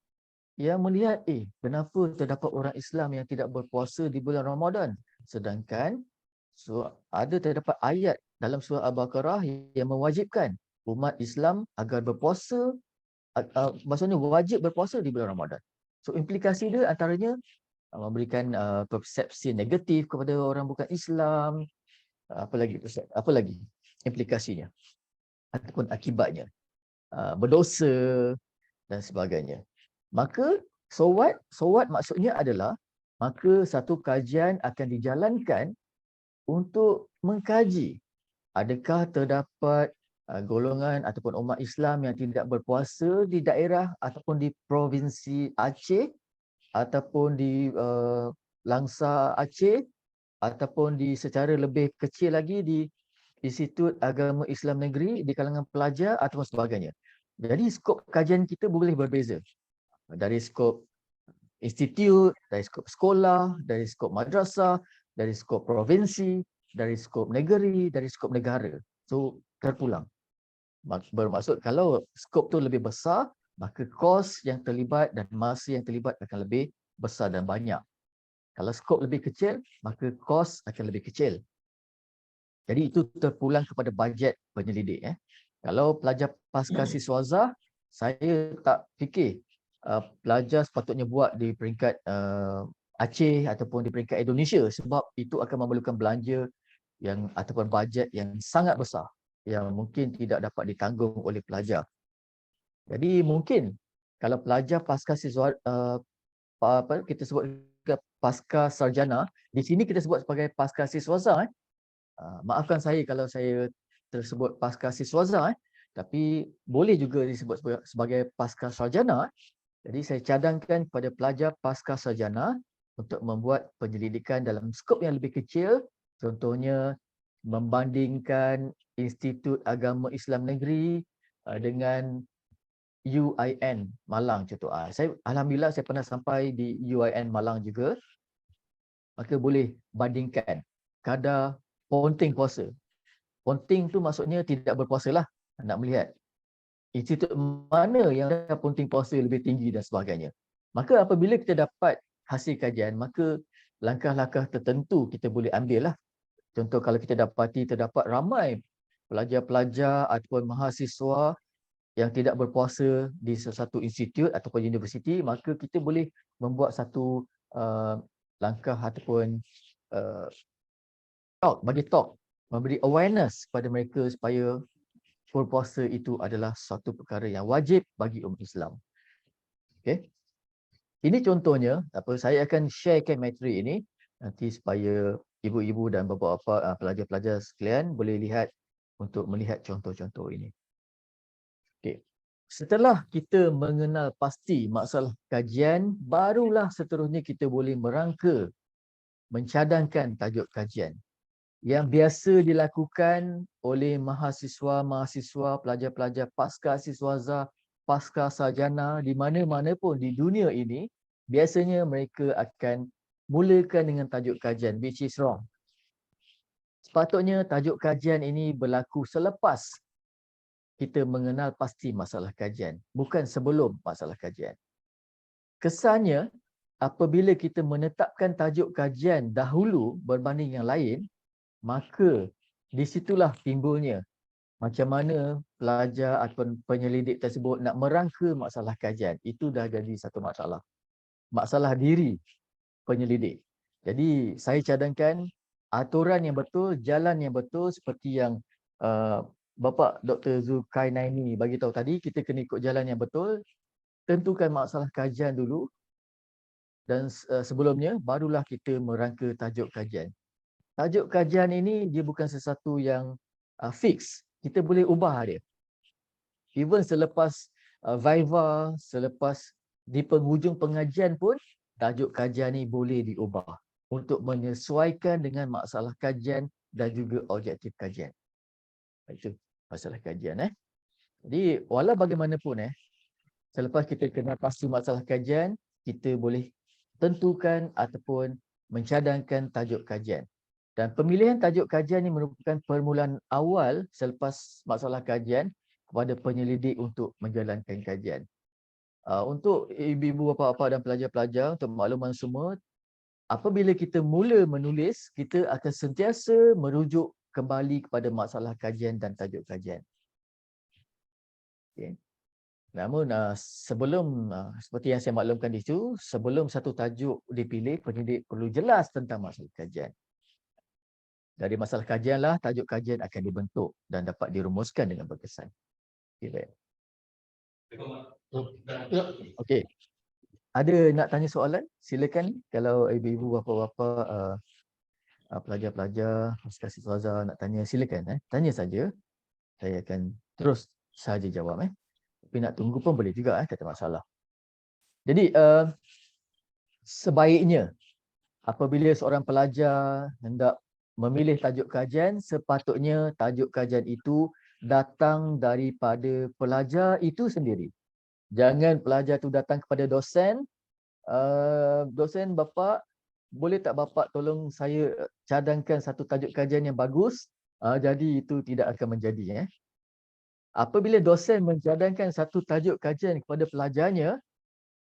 Speaker 5: yang melihat kenapa terdapat orang Islam yang tidak berpuasa di bulan Ramadan, sedangkan terdapat ayat dalam surah Al-Baqarah yang mewajibkan umat Islam agar berpuasa, maksudnya wajib berpuasa di bulan Ramadan. So implikasi dia antaranya memberikan persepsi negatif kepada orang bukan Islam. Apa lagi implikasinya ataupun akibatnya? Berdosa dan sebagainya. Maka so what maksudnya adalah, maka satu kajian akan dijalankan untuk mengkaji adakah terdapat golongan ataupun umat Islam yang tidak berpuasa di daerah ataupun di provinsi Aceh ataupun di Langsa Aceh ataupun secara lebih kecil lagi di Institut Agama Islam Negeri di kalangan pelajar ataupun sebagainya. Jadi skop kajian kita boleh berbeza. Dari skop institut, dari skop sekolah, dari skop madrasah, dari skop provinsi, dari skop negeri, dari skop negara. So terpulang. Bermaksud kalau skop tu lebih besar, maka kos yang terlibat dan masa yang terlibat akan lebih besar dan banyak. Kalau skop lebih kecil, maka kos akan lebih kecil. Jadi itu terpulang kepada bajet penyelidik. Kalau pelajar pasca siswaza, saya tak fikir pelajar sepatutnya buat di peringkat Aceh ataupun di peringkat Indonesia, sebab itu akan memerlukan belanja yang ataupun bajet yang sangat besar yang mungkin tidak dapat ditanggung oleh pelajar. Jadi mungkin kalau pelajar pasca siswa kita sebut pasca sarjana, di sini kita sebut sebagai pasca siswaza. Maafkan saya kalau saya tersebut pasca siswaza, tapi boleh juga disebut sebagai pasca sarjana. Jadi saya cadangkan kepada pelajar pasca sarjana untuk membuat penyelidikan dalam skop yang lebih kecil, contohnya membandingkan Institut Agama Islam Negeri dengan UIN Malang contoh. Alhamdulillah saya pernah sampai di UIN Malang juga. Maka boleh bandingkan kadar ponting puasa. Ponting tu maksudnya tidak berpuasa lah, nak melihat institut mana yang ada ponting puasa lebih tinggi dan sebagainya. Maka apabila kita dapat hasil kajian, maka langkah-langkah tertentu kita boleh ambil lah. Contoh kalau kita dapati terdapat ramai pelajar-pelajar ataupun mahasiswa yang tidak berpuasa di sesuatu institut ataupun universiti, maka kita boleh membuat satu langkah ataupun memberi awareness kepada mereka supaya berpuasa itu adalah satu perkara yang wajib bagi umat Islam. Okey. Ini contohnya, saya akan sharekan materi ini nanti supaya ibu-ibu dan bapa-bapa pelajar-pelajar sekalian boleh lihat untuk melihat contoh-contoh ini. Okey. Setelah kita mengenal pasti masalah kajian, barulah seterusnya kita boleh merangka, mencadangkan tajuk kajian yang biasa dilakukan oleh mahasiswa-mahasiswa, pelajar-pelajar pasca siswaza, pasca sarjana di mana-mana pun di dunia ini. Biasanya mereka akan mulakan dengan tajuk kajian, which is wrong. Sepatutnya tajuk kajian ini berlaku selepas kita mengenal pasti masalah kajian, bukan sebelum masalah kajian. Kesannya apabila kita menetapkan tajuk kajian dahulu berbanding yang lain, maka di situlah timbulnya macam mana pelajar ataupun penyelidik tersebut nak merangka masalah kajian. Itu dah jadi satu masalah. Masalah diri penyelidik. Jadi saya cadangkan aturan yang betul, jalan yang betul seperti yang Bapak Dr. Zulkarnaini bagi tahu tadi, kita kena ikut jalan yang betul. Tentukan masalah kajian dulu dan sebelumnya barulah kita merangka tajuk kajian. Tajuk kajian ini dia bukan sesuatu yang fix. Kita boleh ubah dia. Even selepas Viva, selepas di penghujung pengajian pun, tajuk kajian ni boleh diubah untuk menyesuaikan dengan masalah kajian dan juga objektif kajian. Itu masalah kajian. Jadi walau bagaimanapun selepas kita kenal pasti masalah kajian, kita boleh tentukan ataupun mencadangkan tajuk kajian. Dan pemilihan tajuk kajian ini merupakan permulaan awal selepas masalah kajian kepada penyelidik untuk menjalankan kajian. Untuk ibu-ibu, bapa-bapa dan pelajar-pelajar, untuk makluman semua, apabila kita mula menulis, kita akan sentiasa merujuk kembali kepada masalah kajian dan tajuk kajian. Okay. Namun sebelum seperti yang saya maklumkan di situ, sebelum satu tajuk dipilih, pendidik perlu jelas tentang masalah kajian. Dari masalah kajianlah tajuk kajian akan dibentuk dan dapat dirumuskan dengan berkesan. Okay. Okey. Ada nak tanya soalan? Silakan kalau ibu-ibu, bapa-bapa, pelajar-pelajar, kasih Ustazah nak tanya, silakan tanya saja. Saya akan terus saja jawab Tapi nak tunggu pun boleh juga tak ada masalah. Jadi sebaiknya apabila seorang pelajar hendak memilih tajuk kajian, sepatutnya tajuk kajian itu datang daripada pelajar itu sendiri. Jangan pelajar tu datang kepada dosen, dosen bapa, boleh tak bapa tolong saya cadangkan satu tajuk kajian yang bagus, jadi itu tidak akan menjadi. Apabila dosen mencadangkan satu tajuk kajian kepada pelajarnya,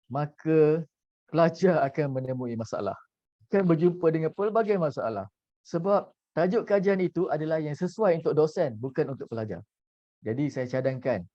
Speaker 5: maka pelajar akan menemui masalah. Akan berjumpa dengan pelbagai masalah. Sebab tajuk kajian itu adalah yang sesuai untuk dosen, bukan untuk pelajar. Jadi saya cadangkan,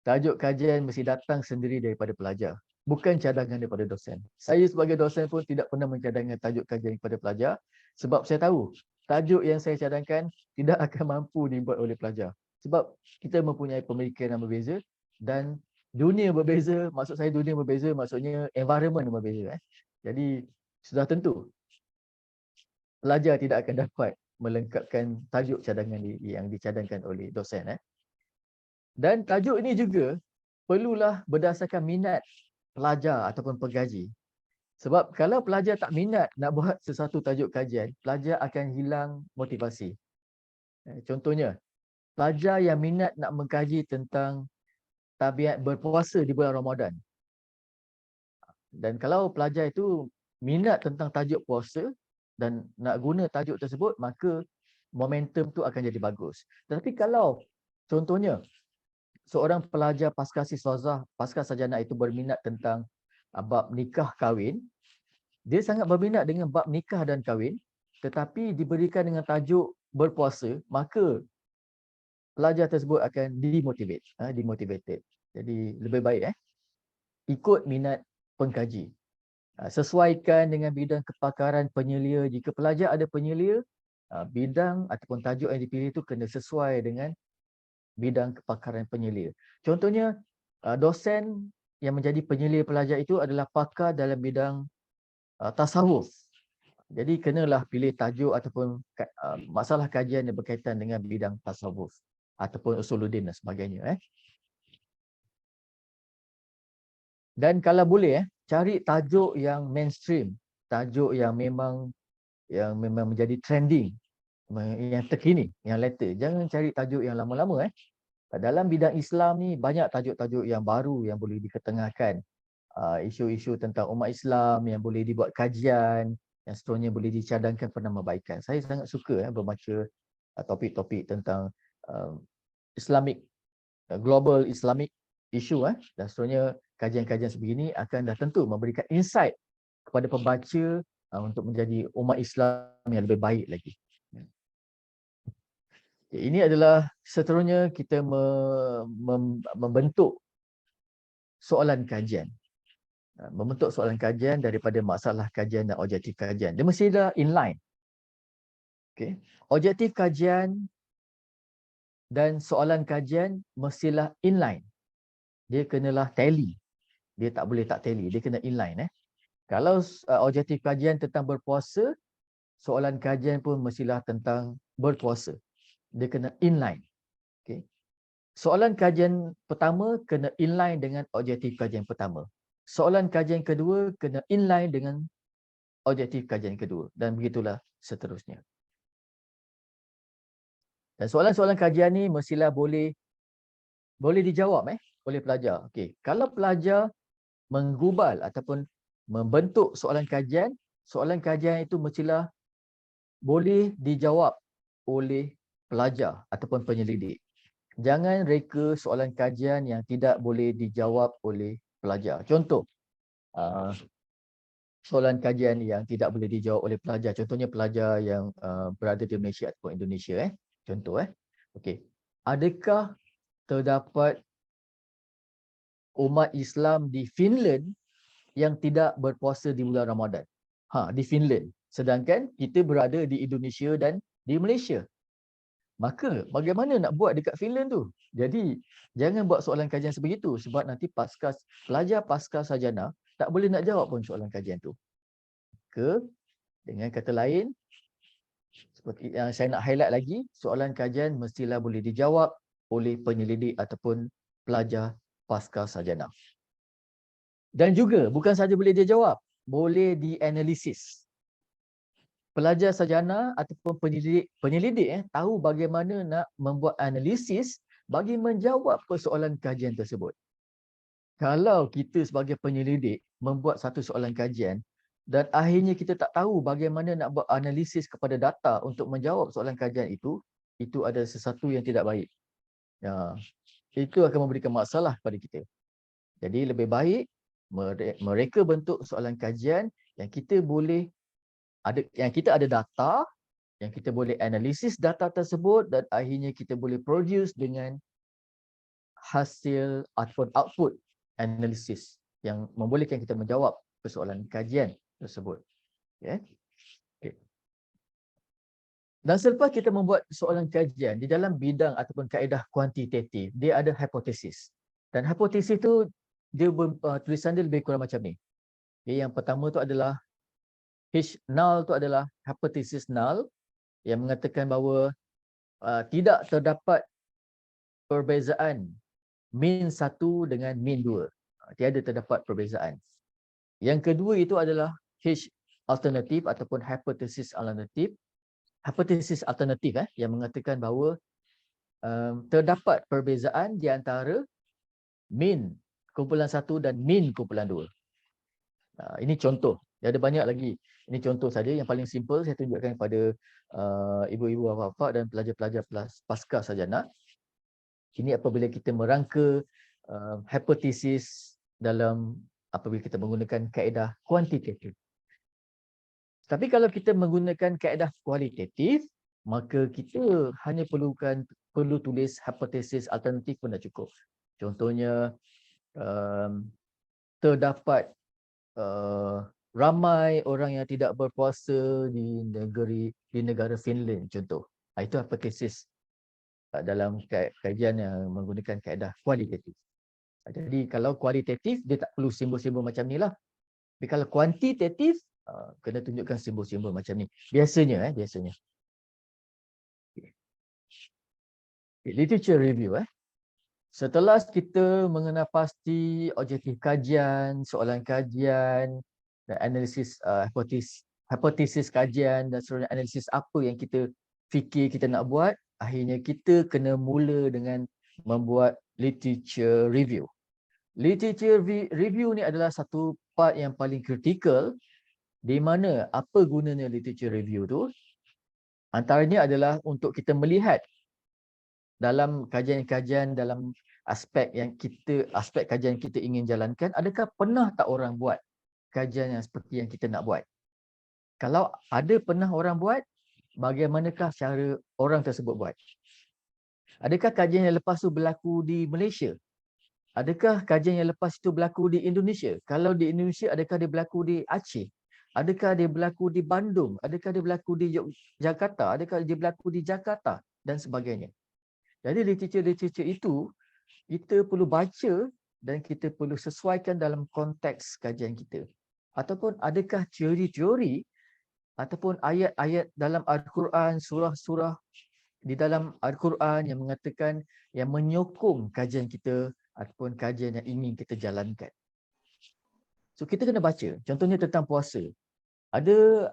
Speaker 5: tajuk kajian mesti datang sendiri daripada pelajar, bukan cadangan daripada dosen. Saya sebagai dosen pun tidak pernah mencadangkan tajuk kajian kepada pelajar, sebab saya tahu tajuk yang saya cadangkan tidak akan mampu dibuat oleh pelajar. Sebab kita mempunyai pemikiran yang berbeza dan dunia berbeza, maksud saya dunia berbeza, maksudnya environment berbeza. Jadi sudah tentu pelajar tidak akan dapat melengkapkan tajuk cadangan yang dicadangkan oleh dosen. Dan tajuk ini juga perlulah berdasarkan minat pelajar ataupun pengkaji. Sebab kalau pelajar tak minat nak buat sesuatu tajuk kajian, pelajar akan hilang motivasi. Contohnya, pelajar yang minat nak mengkaji tentang tabiat berpuasa di bulan Ramadan. Dan kalau pelajar itu minat tentang tajuk puasa dan nak guna tajuk tersebut, maka momentum tu akan jadi bagus. Tetapi kalau contohnya seorang pelajar pasca siswazah, pasca sarjana itu berminat tentang bab nikah kahwin, dia sangat berminat dengan bab nikah dan kahwin, tetapi diberikan dengan tajuk berpuasa, maka pelajar tersebut akan demotivated. Jadi lebih baik ikut minat pengkaji. Sesuaikan dengan bidang kepakaran penyelia. Jika pelajar ada penyelia, bidang ataupun tajuk yang dipilih itu kena sesuai dengan bidang kepakaran penyelia. Contohnya, dosen yang menjadi penyelia pelajar itu adalah pakar dalam bidang tasawuf. Jadi kenalah pilih tajuk ataupun masalah kajian yang berkaitan dengan bidang tasawuf ataupun usuluddin dan sebagainya. Dan kalau boleh cari tajuk yang mainstream, tajuk yang memang menjadi trending, yang terkini, yang later. Jangan cari tajuk yang lama-lama. Dalam bidang Islam ni banyak tajuk-tajuk yang baru yang boleh diketengahkan. Isu-isu tentang umat Islam yang boleh dibuat kajian, yang seterusnya boleh dicadangkan penambahbaikan. Saya sangat suka membaca topik-topik tentang Islamic, global Islamic issue dan seterusnya. Kajian-kajian sebegini akan dah tentu memberikan insight kepada pembaca untuk menjadi umat Islam yang lebih baik lagi. Ini adalah seterusnya kita membentuk soalan kajian. Membentuk soalan kajian daripada masalah kajian dan objektif kajian. Dia mestilah inline. Okay. Objektif kajian dan soalan kajian mestilah inline. Dia kenalah tally. Dia tak boleh tak tally, dia kena inline. Kalau objektif kajian tentang berpuasa, soalan kajian pun mestilah tentang berpuasa. Dia kena inline. Okay. Soalan kajian pertama kena inline dengan objektif kajian pertama. soalan kajian kedua kena inline dengan objektif kajian kedua dan begitulah seterusnya. Dan soalan-soalan kajian ni mestilah boleh dijawab oleh pelajar. Okey, kalau pelajar menggubal ataupun membentuk soalan kajian itu mestilah boleh dijawab oleh pelajar ataupun penyelidik. Jangan reka soalan kajian yang tidak boleh dijawab oleh pelajar. Contoh, soalan kajian yang tidak boleh dijawab oleh pelajar. Contohnya pelajar yang berada di Malaysia ataupun Indonesia. Contoh. Okey. Adakah terdapat umat Islam di Finland yang tidak berpuasa di bulan Ramadan? Di Finland. Sedangkan kita berada di Indonesia dan di Malaysia. Maka bagaimana nak buat dekat Finland tu? Jadi jangan buat soalan kajian sebegitu sebab nanti pelajar pasca sarjana tak boleh nak jawab pun soalan kajian tu. Dengan kata lain, seperti yang saya nak highlight lagi, soalan kajian mestilah boleh dijawab oleh penyelidik ataupun pelajar pasca sarjana. Dan juga bukan saja boleh dijawab, boleh dianalisis. Pelajar sarjana ataupun penyelidik tahu bagaimana nak membuat analisis bagi menjawab persoalan kajian tersebut. Kalau kita sebagai penyelidik membuat satu soalan kajian dan akhirnya kita tak tahu bagaimana nak buat analisis kepada data untuk menjawab soalan kajian itu adalah sesuatu yang tidak baik. Itu akan memberikan masalah kepada kita. Jadi lebih baik mereka bentuk soalan kajian yang kita ada data, yang kita boleh analisis data tersebut dan akhirnya kita boleh produce dengan hasil ataupun output analisis yang membolehkan kita menjawab persoalan kajian tersebut. Okay. Dan selepas kita membuat soalan kajian di dalam bidang ataupun kaedah kuantitatif, dia ada hipotesis. Dan hipotesis tu tulisan dia lebih kurang macam ni. Yang pertama tu adalah H null tu adalah hipotesis null yang mengatakan bahawa tidak terdapat perbezaan min 1 dengan min 2. Tiada terdapat perbezaan. Yang kedua itu adalah H alternatif ataupun hipotesis alternatif. Hipotesis alternatif yang mengatakan bahawa terdapat perbezaan di antara min kumpulan 1 dan min kumpulan 2. Ini contoh. Dia ada banyak lagi. Ini contoh saja yang paling simple saya tunjukkan kepada ibu-ibu, bapa-bapa dan pelajar-pelajar pasca sarjana. Ini apabila kita merangka hipotesis dalam apabila kita menggunakan kaedah kuantitatif. Tapi kalau kita menggunakan kaedah kualitatif, maka kita hanya perlu tulis hipotesis alternatif pun dah cukup. Contohnya terdapat ramai orang yang tidak berpuasa di negara Finland, contoh. Itu hipotesis dalam kajian yang menggunakan kaedah kualitatif. Jadi kalau kualitatif dia tak perlu simbol-simbol macam ni lah. Tapi kalau kuantitatif kena tunjukkan simbol-simbol macam ni. Biasanya. Literature review. Setelah kita mengenal pasti objektif kajian, soalan kajian dan analisis hipotesis kajian dan seluruh analisis apa yang kita fikir kita nak buat, akhirnya kita kena mula dengan membuat literature review. Literature review ni adalah satu part yang paling kritikal, di mana apa gunanya literature review tu? Antaranya adalah untuk kita melihat dalam kajian-kajian, dalam aspek kajian kita ingin jalankan, adakah pernah tak orang buat kajian yang seperti yang kita nak buat? Kalau ada pernah orang buat, bagaimanakah cara orang tersebut buat? Adakah kajian yang lepas tu berlaku di Malaysia? Adakah kajian yang lepas itu berlaku di Indonesia? Kalau di Indonesia, adakah dia berlaku di Aceh? Adakah dia berlaku di Bandung? Adakah dia berlaku di Jakarta? Adakah dia berlaku di Jakarta? Dan sebagainya. Jadi literature itu kita perlu baca dan kita perlu sesuaikan dalam konteks kajian kita. Ataupun adakah teori-teori ataupun ayat-ayat dalam Al-Quran, surah-surah di dalam Al-Quran yang mengatakan, yang menyokong kajian kita ataupun kajian yang ingin kita jalankan. So kita kena baca. Contohnya tentang puasa. Ada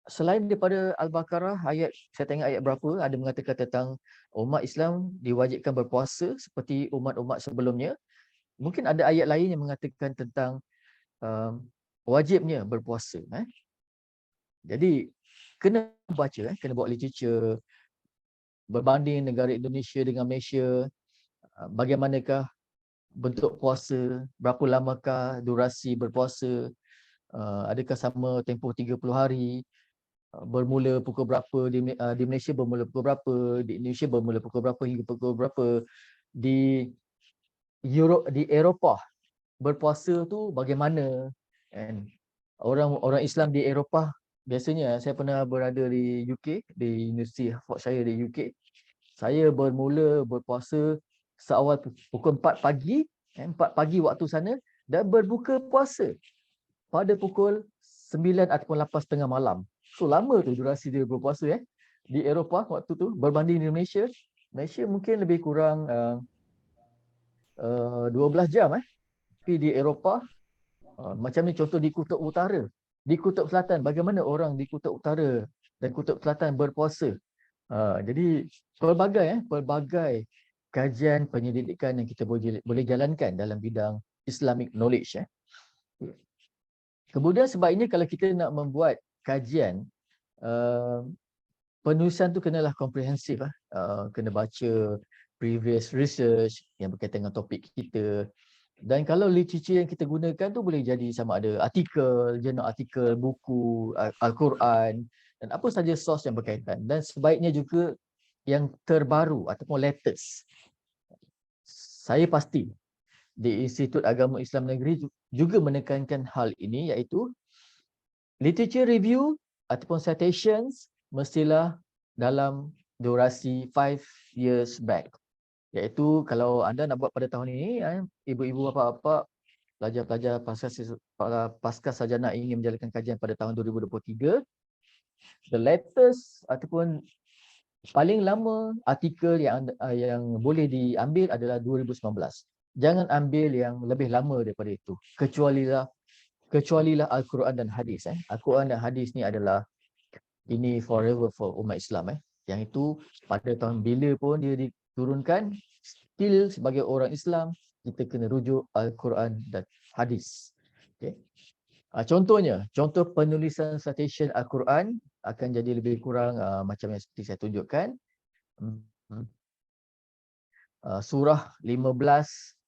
Speaker 5: selain daripada Al-Baqarah ayat, saya tengok ayat berapa, ada mengatakan tentang umat Islam diwajibkan berpuasa seperti umat-umat sebelumnya. Mungkin ada ayat lain yang mengatakan tentang wajibnya berpuasa. Jadi kena baca, kena buat literature, berbanding negara Indonesia dengan Malaysia, bagaimanakah bentuk puasa, berapa lamakah durasi berpuasa, adakah sama tempoh 30 hari, bermula pukul berapa di Malaysia, bermula pukul berapa di Indonesia, bermula pukul berapa hingga pukul berapa di Europe, di Eropah berpuasa tu bagaimana. And orang Islam di Eropah, biasanya saya pernah berada di UK, di University Hertfordshire di UK. Saya bermula berpuasa seawal pukul 4 pagi, 4 pagi waktu sana, dan berbuka puasa pada pukul 9 ataupun 8.30 malam. So lama tu durasi dia berpuasa di Eropah waktu tu berbanding di Malaysia. Malaysia mungkin lebih kurang 12 jam Tapi di Eropah macam ni, contoh di Kutub Utara, di Kutub Selatan, bagaimana orang di Kutub Utara dan Kutub Selatan berpuasa. Jadi pelbagai kajian penyelidikan yang kita boleh jalankan dalam bidang Islamic knowledge. Kemudian sebab ini kalau kita nak membuat kajian, penulisan tu kenalah komprehensif. Kena baca previous research yang berkaitan dengan topik kita. Dan kalau literature yang kita gunakan tu boleh jadi sama ada artikel, jurnal artikel, buku, Al-Quran dan apa saja source yang berkaitan. Dan sebaiknya juga yang terbaru ataupun latest. Saya pasti di Institut Agama Islam Negeri juga menekankan hal ini, iaitu literature review ataupun citations mestilah dalam durasi 5 years back. Iaitu kalau anda nak buat pada tahun ini, ibu-ibu, bapa-bapa, pelajar-pelajar pasca sarjana ingin menjalankan kajian pada tahun 2023, the latest ataupun paling lama artikel yang boleh diambil adalah 2019. Jangan ambil yang lebih lama daripada itu. Kecualilah Al-Quran dan hadis. Al-Quran dan hadis ni adalah ini forever for umat Islam. Yang itu pada tahun bila pun dia diturunkan, still sebagai orang Islam kita kena rujuk Al-Quran dan hadis. Okay. Contoh penulisan citation Al-Quran akan jadi lebih kurang macam yang seperti saya tunjukkan. Surah 15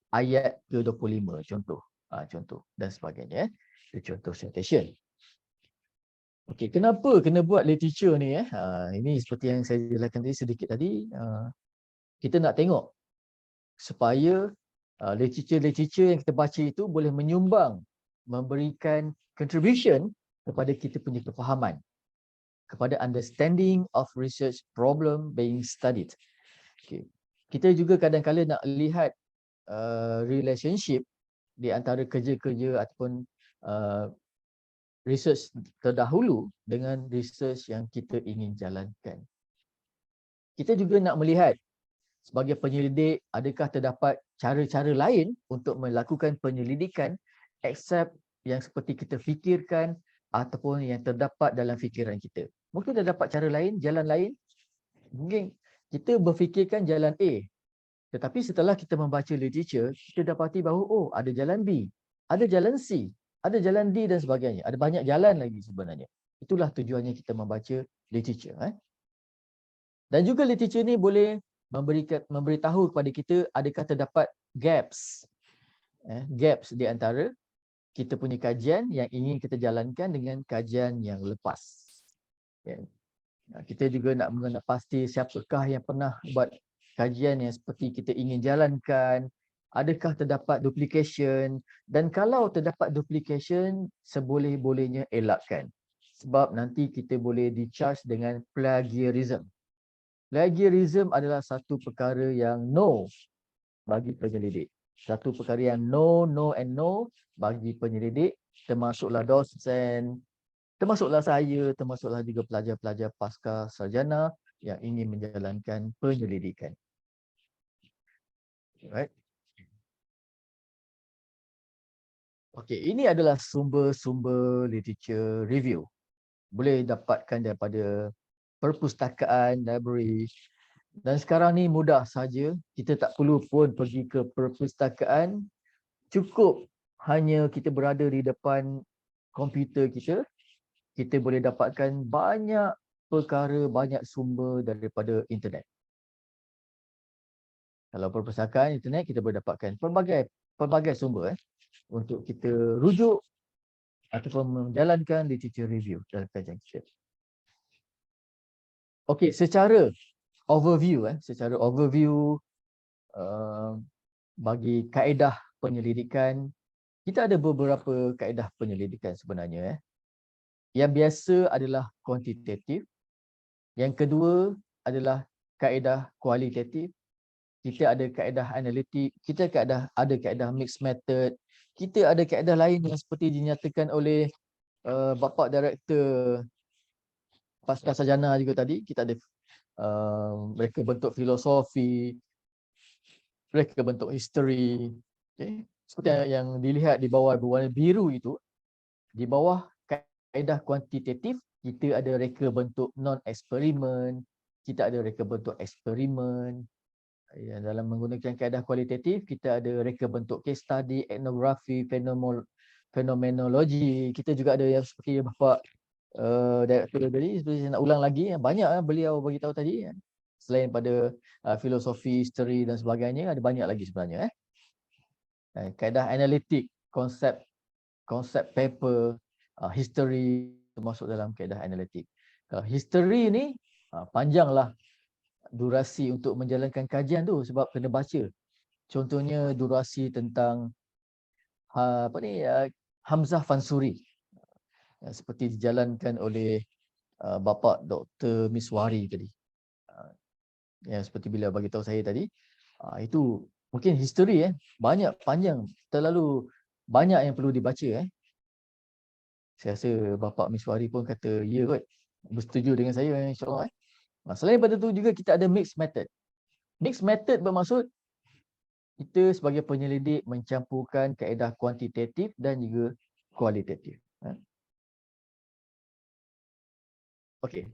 Speaker 5: ayat ke-25 contoh dan sebagainya. Itu contoh citation. Okey, kenapa kena buat literature ni? Ini seperti yang saya jelaskan sedikit tadi. Kita nak tengok supaya literature yang kita baca itu boleh menyumbang, memberikan contribution kepada kita punya kefahaman, kepada understanding of research problem being studied. Okay. Kita juga kadang-kadang nak lihat relationship di antara kerja-kerja ataupun research terdahulu dengan research yang kita ingin jalankan. Kita juga nak melihat sebagai penyelidik, adakah terdapat cara-cara lain untuk melakukan penyelidikan except yang seperti kita fikirkan ataupun yang terdapat dalam fikiran kita. Mungkin terdapat cara lain, jalan lain. Mungkin kita berfikirkan jalan A, tetapi setelah kita membaca literature, kita dapati bahawa ada jalan B, ada jalan C, ada jalan D dan sebagainya. Ada banyak jalan lagi sebenarnya. Itulah tujuannya kita membaca literature. Dan juga literature ni boleh memberitahu kepada kita adakah terdapat gaps di antara kita punya kajian yang ingin kita jalankan dengan kajian yang lepas. Kita juga nak mengenal pasti siapakah yang pernah buat kajian yang seperti kita ingin jalankan, adakah terdapat duplication, dan kalau terdapat duplication seboleh-bolehnya elakkan. Sebab nanti kita boleh di-charge dengan plagiarism. Plagiarism adalah satu perkara yang no bagi penyelidik. Satu perkara yang no and no bagi penyelidik, termasuklah dosen, termasuklah saya, termasuklah juga pelajar-pelajar pasca sarjana yang ingin menjalankan penyelidikan. Alright. Okey, ini adalah sumber-sumber literature review. Boleh dapatkan daripada perpustakaan, library. Dan sekarang ni mudah saja, kita tak perlu pun pergi ke perpustakaan. Cukup hanya kita berada di depan komputer kita, kita boleh dapatkan banyak perkara, banyak sumber daripada internet. Kalau perpustakaan internet, kita boleh dapatkan pelbagai sumber untuk kita rujuk ataupun menjalankan literature review dalam kajian kita. Okey, secara overview bagi kaedah penyelidikan, kita ada beberapa kaedah penyelidikan sebenarnya. Yang biasa adalah kuantitatif, yang kedua adalah kaedah kualitatif, kita ada kaedah analitik, kita ada kaedah mixed method, kita ada kaedah lain yang seperti dinyatakan oleh Bapak Direktor Pasca Sarjana juga tadi. Kita ada mereka bentuk filosofi, mereka bentuk history. Okay. Seperti yang dilihat di bawah berwarna biru itu, di bawah kaedah kuantitatif, kita ada reka bentuk non-eksperimen, kita ada reka bentuk eksperimen. Dalam menggunakan kaedah kualitatif, kita ada reka bentuk case study, etnografi, fenomenologi. Kita juga ada yang seperti Bapak Direktur tadi, seperti saya nak ulang lagi, banyak beliau bagi tahu tadi. Selain pada filosofi, history dan sebagainya, ada banyak lagi sebenarnya. Kaedah analitik, konsep paper, history termasuk dalam kaedah analitik. History ni panjanglah durasi untuk menjalankan kajian tu sebab kena baca. Contohnya durasi tentang Hamzah Fansuri seperti dijalankan oleh Bapak Dr. Miswari tadi. Yang seperti beliau bagi tahu saya tadi, itu mungkin history banyak, panjang, terlalu banyak yang perlu dibaca. Saya rasa Bapak Miswari pun kata ya kot, bersetuju dengan saya insya-Allah. Selain daripada itu juga kita ada mixed method. Mixed method bermaksud kita sebagai penyelidik mencampurkan kaedah kuantitatif dan juga kualitatif. Okey.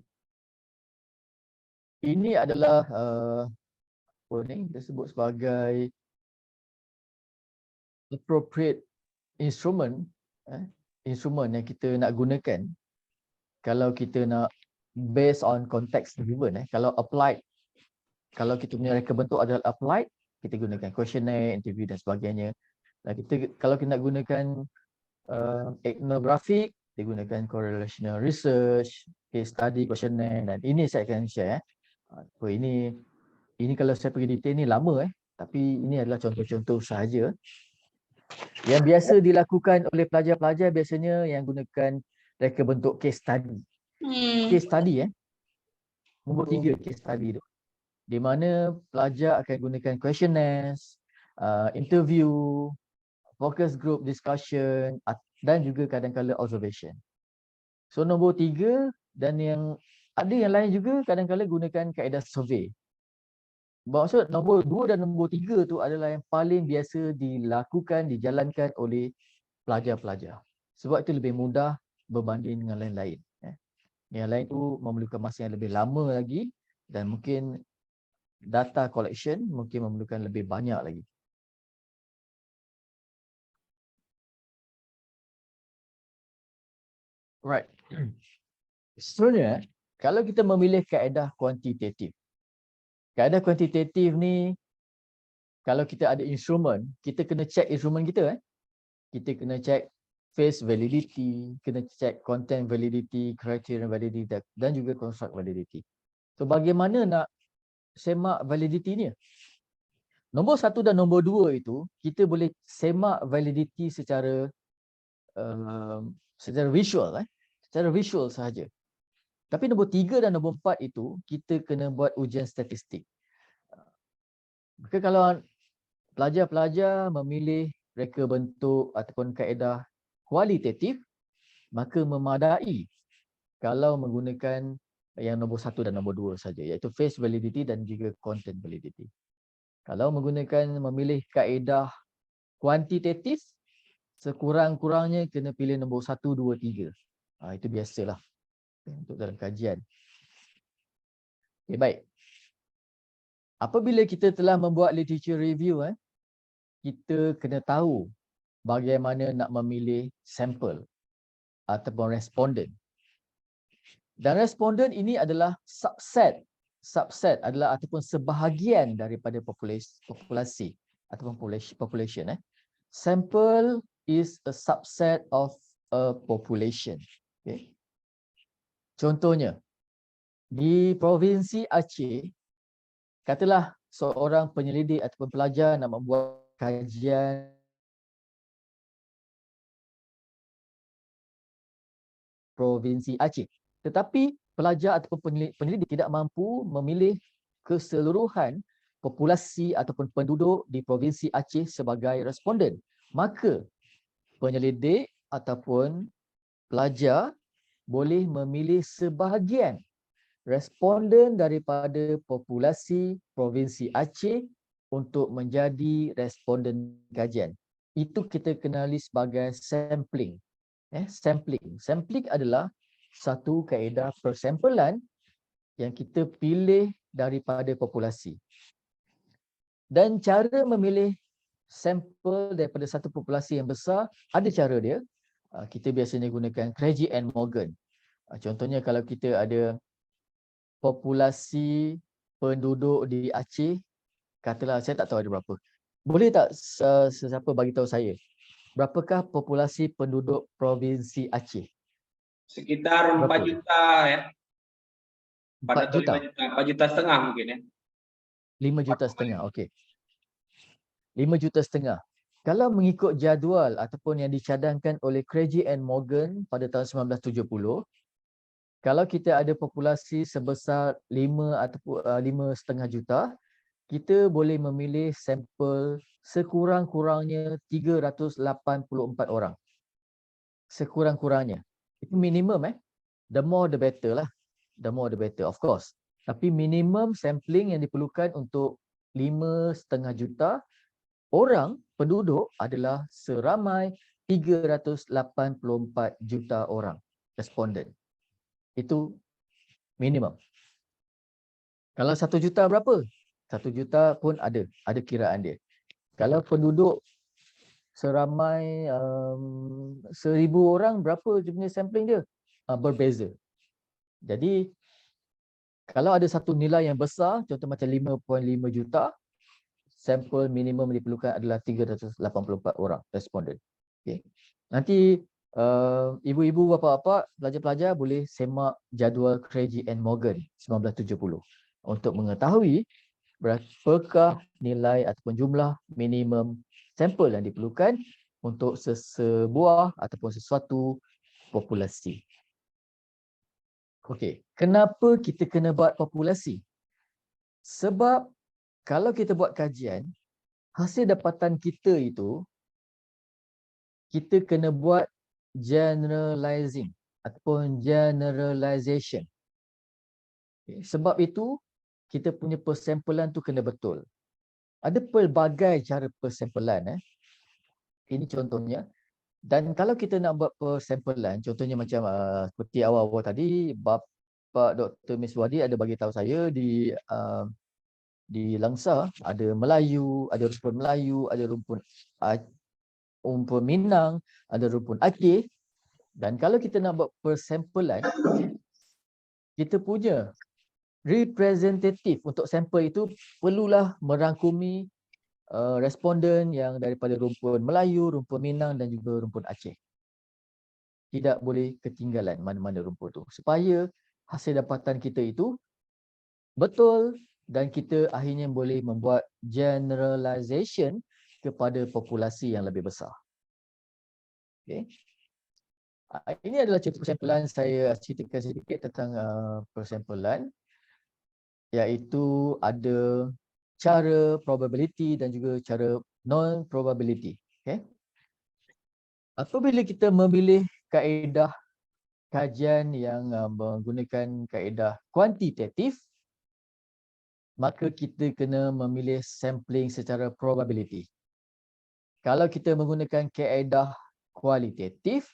Speaker 5: Ini adalah kita sebut sebagai appropriate instrument, instrument yang kita nak gunakan kalau kita nak based on context given. Kalau applied, kalau kita punya reka bentuk adalah applied, kita gunakan questionnaire, interview dan sebagainya. Kalau kita nak gunakan ethnographic, kita gunakan correlational research, case study, questionnaire, dan ini saya akan share. Ini kalau saya pergi detail ni lama tapi ini adalah contoh-contoh sahaja. Yang biasa dilakukan oleh pelajar-pelajar biasanya yang gunakan reka bentuk case study. Case study nombor 3 case study tu, di mana pelajar akan gunakan questionnaires, interview, focus group discussion dan juga kadang-kadang observation. So nombor 3 dan yang ada yang lain juga kadang-kadang gunakan kaedah survey. Maksud nombor 2 dan nombor 3 tu adalah yang paling biasa dilakukan, dijalankan oleh pelajar-pelajar. Sebab itu lebih mudah berbanding dengan lain-lain. Yang lain tu memerlukan masa yang lebih lama lagi dan mungkin data collection mungkin memerlukan lebih banyak lagi. Right. Sebenarnya kalau kita memilih kaedah kuantitatif. Kaedah kuantitatif ni kalau kita ada instrumen, kita kena check instrumen kita. Kita kena check face validity, kena check content validity, criterion validity dan juga construct validity. So bagaimana nak semak validity ni? Nombor 1 dan nombor 2 itu kita boleh semak validity secara visual, secara visual sahaja. Tapi nombor 3 dan nombor 4 itu kita kena buat ujian statistik. Maka kalau pelajar-pelajar memilih reka bentuk ataupun kaedah kualitatif, maka memadai kalau menggunakan yang nombor 1 dan nombor 2 saja, iaitu face validity dan juga content validity. Kalau memilih kaedah kuantitatif, sekurang-kurangnya kena pilih nombor 1, 2, 3. Itu biasalah untuk dalam kajian. Okay, baik. Apabila kita telah membuat literature review, kita kena tahu bagaimana nak memilih sampel ataupun responden. Dan responden ini adalah subset adalah ataupun sebahagian daripada populasi ataupun population. Sample is a subset of a population. Okay. Contohnya, di Provinsi Aceh, katalah seorang penyelidik ataupun pelajar nak membuat kajian Provinsi Aceh. Tetapi pelajar ataupun penyelidik tidak mampu memilih keseluruhan populasi ataupun penduduk di Provinsi Aceh sebagai responden. Maka penyelidik ataupun pelajar boleh memilih sebahagian responden daripada populasi Provinsi Aceh untuk menjadi responden kajian. Itu kita kenali sebagai sampling. Sampling adalah satu kaedah persampelan yang kita pilih daripada populasi. Dan cara memilih sampel daripada satu populasi yang besar, ada cara dia. Kita biasanya gunakan Craigie and Morgan. Contohnya kalau kita ada populasi penduduk di Aceh, katalah saya tak tahu ada berapa. Boleh tak sesiapa bagi tahu saya, berapakah populasi penduduk Provinsi Aceh?
Speaker 2: Sekitar 4 juta ya.
Speaker 5: 4 juta?
Speaker 2: 4 juta setengah mungkin ya.
Speaker 5: 5 juta setengah, okey. 5 juta setengah. Kalau mengikut jadual ataupun yang dicadangkan oleh Craigie and Morgan pada tahun 1970, kalau kita ada populasi sebesar 5 ataupun 5,5 juta, kita boleh memilih sampel sekurang-kurangnya 384 orang. Sekurang-kurangnya. Itu minimum The more the better lah. The more the better, of course. Tapi minimum sampling yang diperlukan untuk 5,5 juta orang penduduk adalah seramai 384 juta orang responden. Itu minimum. Kalau 1 juta berapa? 1 juta pun ada kiraan dia. Kalau penduduk seramai 1,000 orang, berapa dia punya sampling dia? Berbeza. Jadi kalau ada satu nilai yang besar, contoh macam 5.5 juta, sampel minimum diperlukan adalah 384 orang responden. Okay. Nanti ibu-ibu, bapa-bapa, pelajar-pelajar boleh semak jadual Craigie and Morgan 1970 untuk mengetahui berapakah nilai ataupun jumlah minimum sampel yang diperlukan untuk sebuah ataupun sesuatu populasi. Okey, kenapa kita kena buat populasi? Sebab kalau kita buat kajian, hasil dapatan kita itu, kita kena buat generalizing ataupun generalization. Okay. Sebab itu, kita punya persampelan tu kena betul. Ada pelbagai cara persampelan. Ini contohnya. Dan kalau kita nak buat persampelan, contohnya macam seperti awal-awal tadi, Bapak Dr. Miswadi ada bagi tahu saya di Langsa ada Melayu, ada rumpun Melayu, ada rumpun Minang, ada rumpun Aceh. Dan kalau kita nak buat persampelan, kita punya representatif untuk sampel itu perlulah merangkumi responden yang daripada rumpun Melayu, rumpun Minang dan juga rumpun Aceh. Tidak boleh ketinggalan mana-mana rumpun itu supaya hasil dapatan kita itu betul dan kita akhirnya boleh membuat generalization kepada populasi yang lebih besar. Okay. Ini adalah contoh persampelan. Saya ceritakan sedikit tentang persampelan, iaitu ada cara probability dan juga cara non-probability. Okay. Apabila kita memilih kaedah kajian yang menggunakan kaedah kuantitatif, maka kita kena memilih sampling secara probability. Kalau kita menggunakan kaedah kualitatif,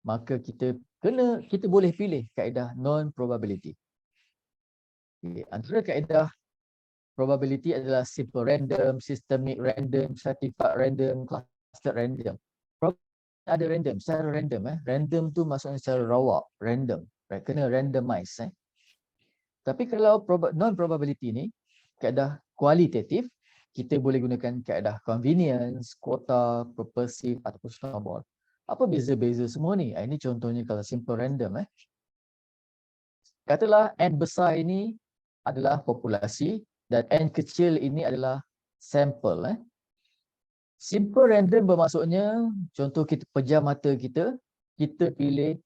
Speaker 5: maka kita boleh pilih kaedah non-probability. Antara kaedah probability adalah simple random, systemic random, stratified random, clustered random. Ada random, secara random. Random tu maksudnya secara rawak, random. Kena randomize. Tapi kalau non-probability ni, kaedah kualitatif, kita boleh gunakan kaedah convenience, quota, purposive ataupun snowball. Apa beza-beza semua ni? Ini contohnya kalau simple random. Katalah N besar ini adalah populasi dan N kecil ini adalah sampel. Simple random bermaksudnya, contoh kita pejam mata kita pilih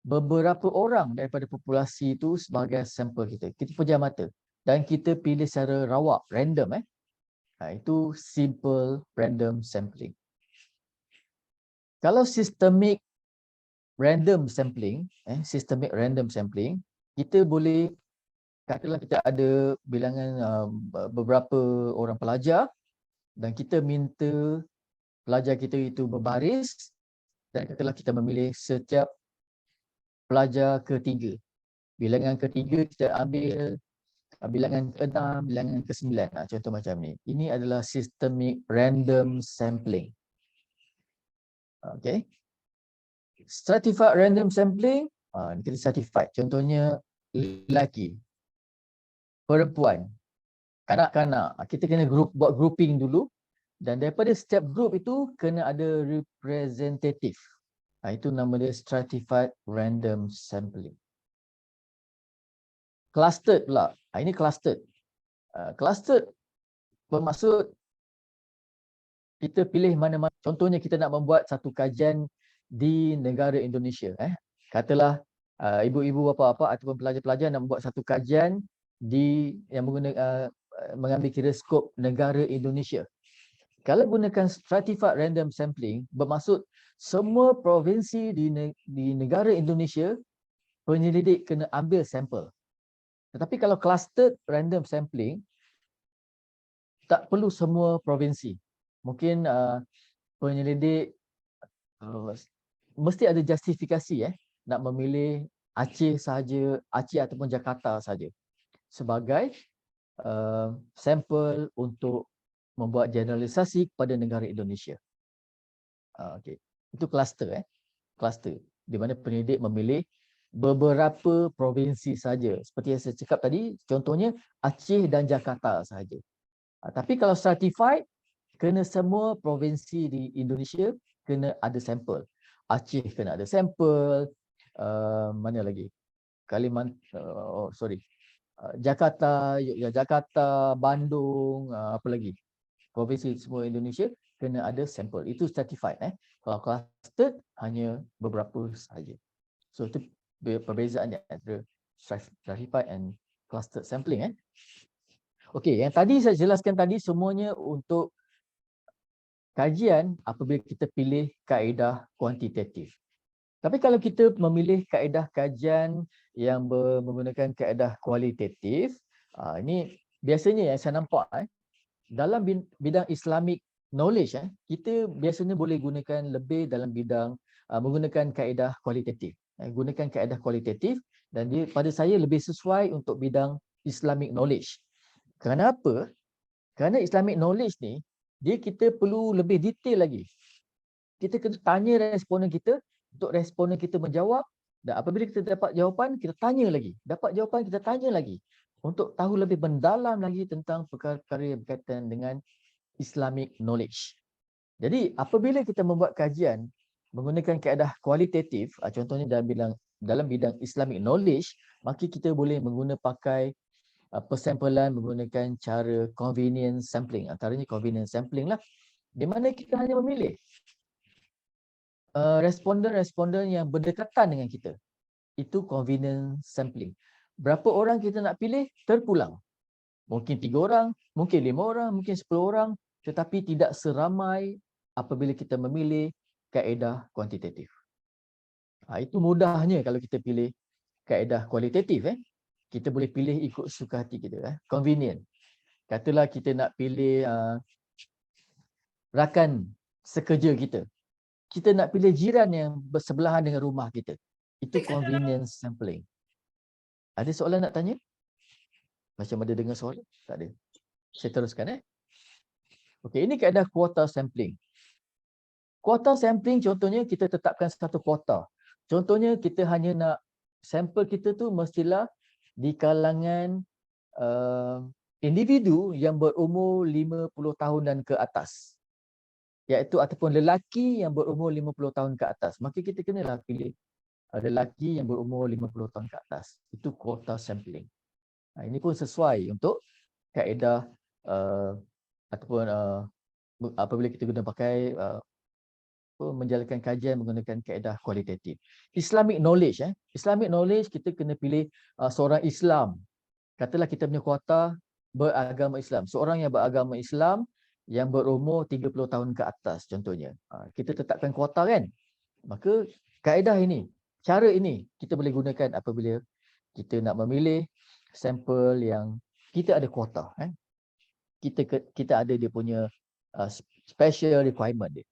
Speaker 5: beberapa orang daripada populasi itu sebagai sampel kita. Kita pejam mata dan kita pilih secara rawak, random. Itu simple random sampling. Kalau systemic random sampling, kita boleh, katalah kita ada bilangan beberapa orang pelajar dan kita minta pelajar kita itu berbaris dan katalah kita memilih setiap pelajar ketiga. Bilangan ketiga kita ambil bilangan ke-6, bilangan ke-9. Contoh macam ni. Ini adalah systemic random sampling. Okay. Stratified random sampling, kita stratified. Contohnya lelaki, perempuan, kanak-kanak. Kita kena buat grouping dulu dan daripada setiap group itu kena ada representative. Itu nama dia stratified random sampling. Clustered pula. Ini clustered. Clustered bermaksud kita pilih mana-mana. Contohnya kita nak membuat satu kajian di negara Indonesia. Katalah ibu-ibu, bapa-bapa ataupun pelajar-pelajar nak membuat satu kajian yang mengambil kira skop negara Indonesia. Kalau gunakan stratified random sampling, bermaksud semua provinsi di negara Indonesia, penyelidik kena ambil sampel. Tetapi kalau clustered random sampling, tak perlu semua provinsi. Mungkin penyelidik mesti ada justifikasi nak memilih Aceh sahaja, Aceh ataupun Jakarta sahaja sebagai sampel untuk membuat generalisasi kepada negara Indonesia. Okay. Itu cluster. Cluster di mana penyelidik memilih beberapa provinsi saja. Seperti yang saya cakap tadi, contohnya Aceh dan Jakarta sahaja. Tapi kalau stratified, kena semua provinsi di Indonesia kena ada sampel. Aceh kena ada sampel. Mana lagi? Jakarta, Yogyakarta, Bandung, apa lagi? Provinsi semua Indonesia kena ada sampel. Itu stratified. Kalau clustered hanya beberapa sahaja. So itu perbezaannya antara stratified and clustered sampling. Okey, yang tadi saya jelaskan tadi semuanya untuk kajian apabila kita pilih kaedah kuantitatif. Tapi kalau kita memilih kaedah kajian yang menggunakan kaedah kualitatif, ini biasanya yang saya nampak dalam bidang Islamic knowledge, kita biasanya boleh gunakan lebih dalam bidang menggunakan kaedah kualitatif. Gunakan kaedah kualitatif dan pada saya lebih sesuai untuk bidang Islamic knowledge. Kenapa? Kerana Islamic knowledge ni, kita perlu lebih detail lagi. Kita kena tanya responden kita, untuk responden kita menjawab, dan apabila kita dapat jawapan, kita tanya lagi. Dapat jawapan, kita tanya lagi. Untuk tahu lebih mendalam lagi tentang perkara-perkara yang berkaitan dengan Islamic knowledge. Jadi, apabila kita membuat kajian menggunakan kaedah kualitatif, contohnya dalam bidang Islamic knowledge, maka kita boleh pakai persampelan menggunakan cara convenience sampling. Antaranya convenience sampling lah, di mana kita hanya memilih responden-responden yang berdekatan dengan kita. Itu convenience sampling. Berapa orang kita nak pilih, terpulang. Mungkin 3 orang, mungkin 5 orang, mungkin 10 orang, tetapi tidak seramai apabila kita memilih kaedah kuantitatif. Itu mudahnya kalau kita pilih kaedah kualitatif. Kita boleh pilih ikut suka hati kita. Convenient. Katalah kita nak pilih rakan sekerja kita. kita nak pilih jiran yang bersebelahan dengan rumah kita. Itu convenience sampling. Ada soalan nak tanya? Macam ada dengar soalan? Tak ada. Saya teruskan. Okey, ini kaedah kuota sampling. Kuota sampling contohnya kita tetapkan satu kuota. Contohnya kita hanya nak sampel kita tu mestilah di kalangan individu yang berumur 50 tahun dan ke atas. Iaitu ataupun lelaki yang berumur 50 tahun ke atas. Maka kita kenalah pilih lelaki yang berumur 50 tahun ke atas. Itu kuota sampling. Ini pun sesuai untuk kaedah ataupun apabila kita guna pakai menjalankan kajian menggunakan kaedah kualitatif. Islamic knowledge. Islamic knowledge kita kena pilih seorang Islam. Katalah kita punya kuota beragama Islam. Seorang yang beragama Islam yang berumur 30 tahun ke atas contohnya. Kita tetapkan kuota kan. Maka kaedah ini, cara ini kita boleh gunakan apabila kita nak memilih sampel yang kita ada kuota. Kita ada dia punya special requirement dia.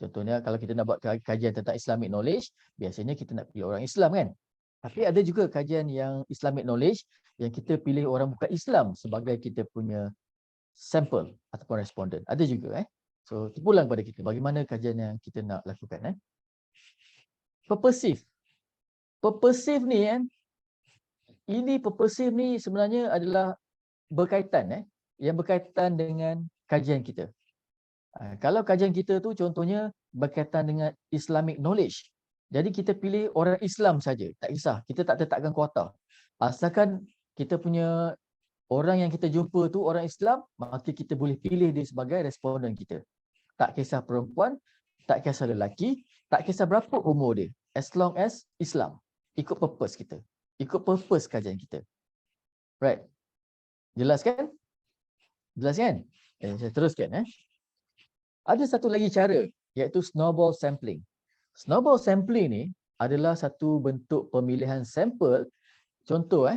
Speaker 5: Contohnya kalau kita nak buat kajian tentang Islamic knowledge, biasanya kita nak pilih orang Islam kan. Tapi ada juga kajian yang Islamic knowledge yang kita pilih orang bukan Islam sebagai kita punya sampel ataupun responden. Ada juga So terpulang pada kita bagaimana kajian yang kita nak lakukan Purposive. Purposive ni ini purposive ni sebenarnya adalah berkaitan yang berkaitan dengan kajian kita. Kalau kajian kita tu contohnya berkaitan dengan Islamic knowledge. Jadi kita pilih orang Islam saja, tak kisah. Kita tak tetapkan kuota. Asalkan kita punya orang yang kita jumpa tu orang Islam, maka kita boleh pilih dia sebagai responden kita. Tak kisah perempuan, tak kisah lelaki, tak kisah berapa umur dia. As long as Islam. Ikut purpose kita. Ikut purpose kajian kita. Right. Jelas kan? Jelas kan? Saya teruskan. Ada satu lagi cara, iaitu snowball sampling. Snowball sampling ni adalah satu bentuk pemilihan sampel. Contoh,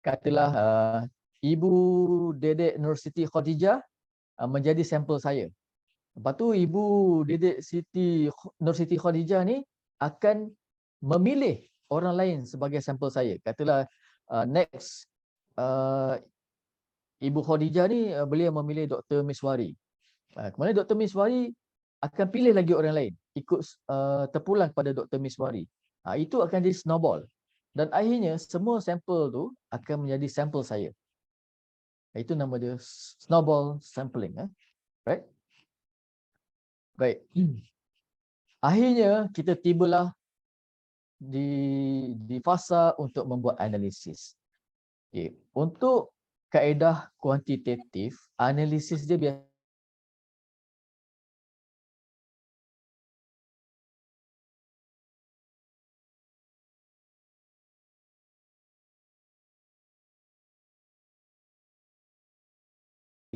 Speaker 5: katalah Ibu Dedek Nur Siti Khadijah menjadi sampel saya. Lepas tu Ibu Dedek Nur Siti Khadijah ni akan memilih orang lain sebagai sampel saya. Katalah next Ibu Khadijah ni beliau memilih Dr. Miswari. Kemudian Dr. Miswari akan pilih lagi orang lain ikut terpulang pada Dr. Miswari. Itu akan jadi snowball. Dan akhirnya semua sampel tu akan menjadi sampel saya. Itu nama dia snowball sampling. Right? Baik. Akhirnya kita tibalah di fasa untuk membuat analisis. Okay. Untuk kaedah kuantitatif, analisis dia biasa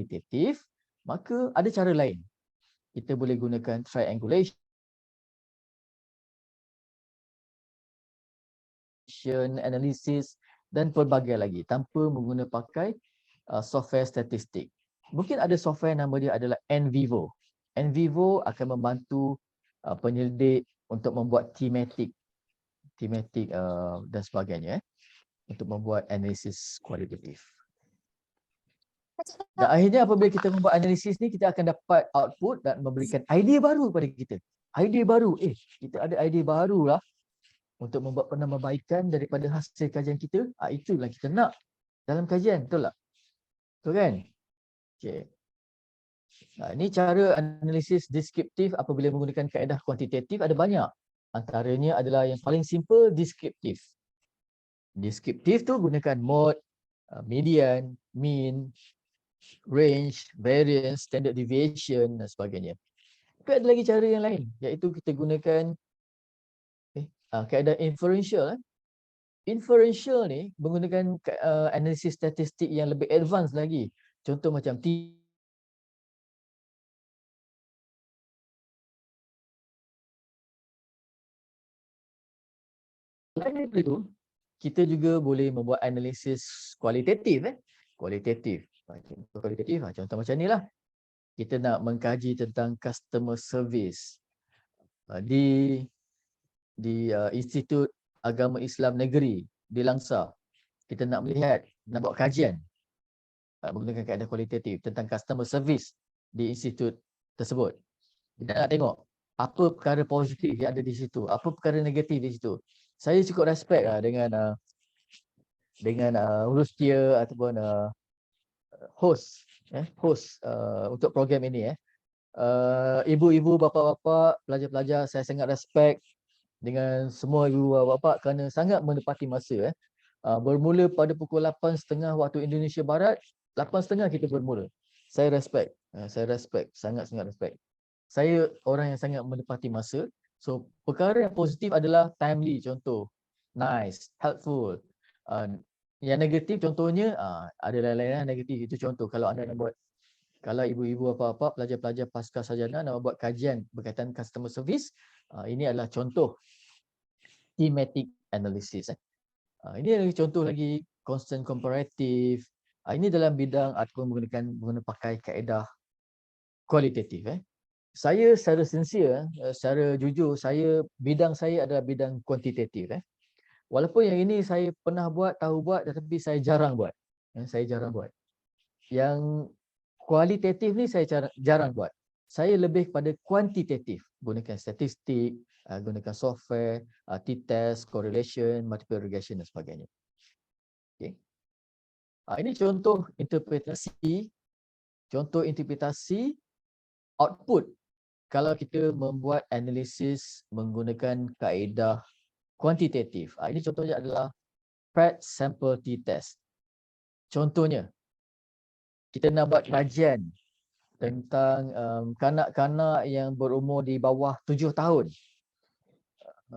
Speaker 5: kuantitatif, maka ada cara lain. Kita boleh gunakan triangulation, analysis dan pelbagai lagi tanpa menggunakan pakai software statistik. Mungkin ada software nama dia adalah NVivo. NVivo akan membantu penyelidik untuk membuat thematic dan sebagainya untuk membuat analisis kualitatif. Dan akhirnya apabila kita membuat analisis ni, kita akan dapat output dan memberikan idea baru kepada kita. Idea baru, kita ada idea baru lah untuk membuat penambahbaikan daripada hasil kajian kita. Itulah kita nak dalam kajian, betul tak? Betul kan? Okay. Ini cara analisis deskriptif apabila menggunakan kaedah kuantitatif ada banyak. Antaranya adalah yang paling simple, deskriptif. Deskriptif tu gunakan mode, median, mean, range, variance, standard deviation dan sebagainya. Tapi ada lagi cara yang lain, iaitu kita gunakan kaedah inferential. Inferential ni menggunakan analisis statistik yang lebih advance lagi. Contoh macam selain daripada itu, kita juga boleh membuat analisis kualitatif. Kualitatif. Contoh macam ni lah. Kita nak mengkaji tentang customer service. di Institut Agama Islam Negeri di Langsa. Kita nak buat kajian menggunakan kaedah kualitatif tentang customer service di institut tersebut. Kita nak tengok apa perkara positif yang ada di situ, apa perkara negatif di situ. Saya cukup respect dengan Rustia ataupun host untuk program ini. Ibu-ibu, bapa-bapa, pelajar-pelajar, saya sangat respect dengan semua ibu bapa kerana sangat menepati masa. Bermula pada pukul 8.30 waktu Indonesia Barat, 8.30 kita bermula. Saya respect, sangat-sangat respect. Saya orang yang sangat menepati masa. So perkara yang positif adalah timely, contoh nice, helpful. Yang negatif contohnya ada lain-lain negatif. Itu contoh kalau anda nak buat, kalau ibu-ibu apa-apa, pelajar-pelajar pasca sarjana nak buat kajian berkaitan customer service, ini adalah contoh thematic analysis. Ini lagi contoh lagi constant comparative. Ini dalam bidang ataupun menggunakan pakai kaedah kualitatif. Saya secara sincere, secara jujur, bidang saya adalah bidang kuantitatif. Walaupun yang ini saya pernah buat, tahu buat, tetapi saya jarang buat. Yang kualitatif ni saya jarang buat. Saya lebih kepada kuantitatif, gunakan statistik, gunakan software, t-test, correlation, multiple regression dan sebagainya. Okay. Ini contoh interpretasi output kalau kita membuat analisis menggunakan kaedah kuantitatif. Ini contohnya adalah Pratt sample t-test. Contohnya, kita nak buat kajian tentang kanak-kanak yang berumur di bawah 7 tahun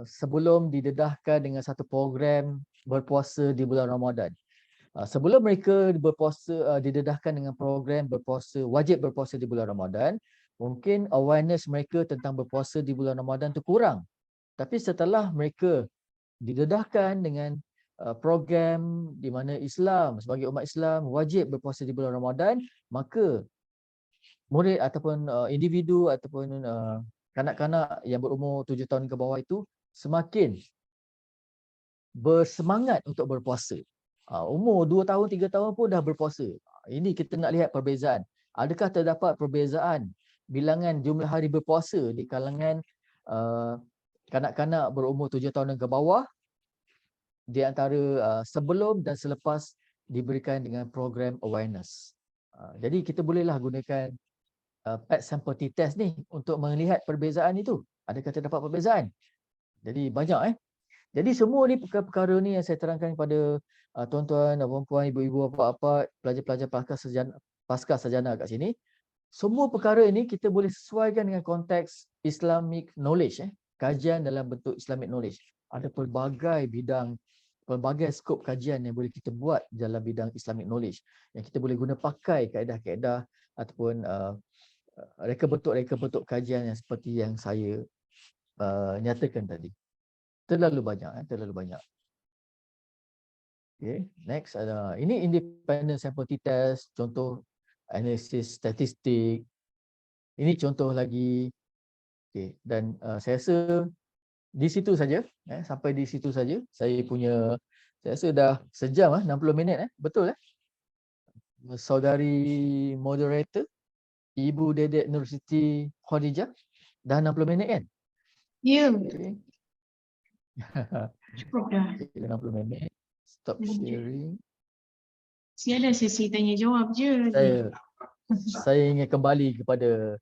Speaker 5: sebelum didedahkan dengan satu program berpuasa di bulan Ramadan. Sebelum mereka berpuasa, didedahkan dengan program wajib berpuasa di bulan Ramadan, mungkin awareness mereka tentang berpuasa di bulan Ramadan itu kurang. Tapi setelah mereka didedahkan dengan program di mana Islam sebagai umat Islam wajib berpuasa di bulan Ramadan, maka murid ataupun individu ataupun kanak-kanak yang berumur 7 tahun ke bawah itu semakin bersemangat untuk berpuasa. Umur 2 tahun, 3 tahun pun dah berpuasa. Ini kita nak lihat perbezaan. Adakah terdapat perbezaan bilangan jumlah hari berpuasa di kalangan kanak-kanak berumur 7 tahun ke bawah di antara sebelum dan selepas diberikan dengan program awareness. Jadi kita bolehlah gunakan PET sample t-test ni untuk melihat perbezaan itu. Adakah terdapat perbezaan? Jadi banyak. Jadi semua ni perkara-perkara ni yang saya terangkan kepada tuan-tuan dan puan-puan, ibu-ibu, apa-apa, pelajar-pelajar pasca sarjana kat sini. Semua perkara ini kita boleh sesuaikan dengan konteks Islamic knowledge. Kajian dalam bentuk Islamic knowledge. Ada pelbagai bidang, pelbagai skop kajian yang boleh kita buat dalam bidang Islamic knowledge. Yang kita boleh guna pakai kaedah-kaedah ataupun reka-bentuk kajian yang seperti yang saya nyatakan tadi. Terlalu banyak. Okay, next ada ini independent sample t-test, contoh analisis statistik. Ini contoh lagi. Okay, dan saya rasa di situ saja, sampai di situ saja. Saya rasa dah sejam 60 minit betul saudari moderator Ibu Dedek Nur Siti Khadijah dah 60 minit kan?
Speaker 1: Ya.
Speaker 5: Okay.
Speaker 1: Cukup dah.
Speaker 5: 60 minit. Stop sharing.
Speaker 1: Ada sesi tanya jawab je.
Speaker 5: Saya ingin kembali kepada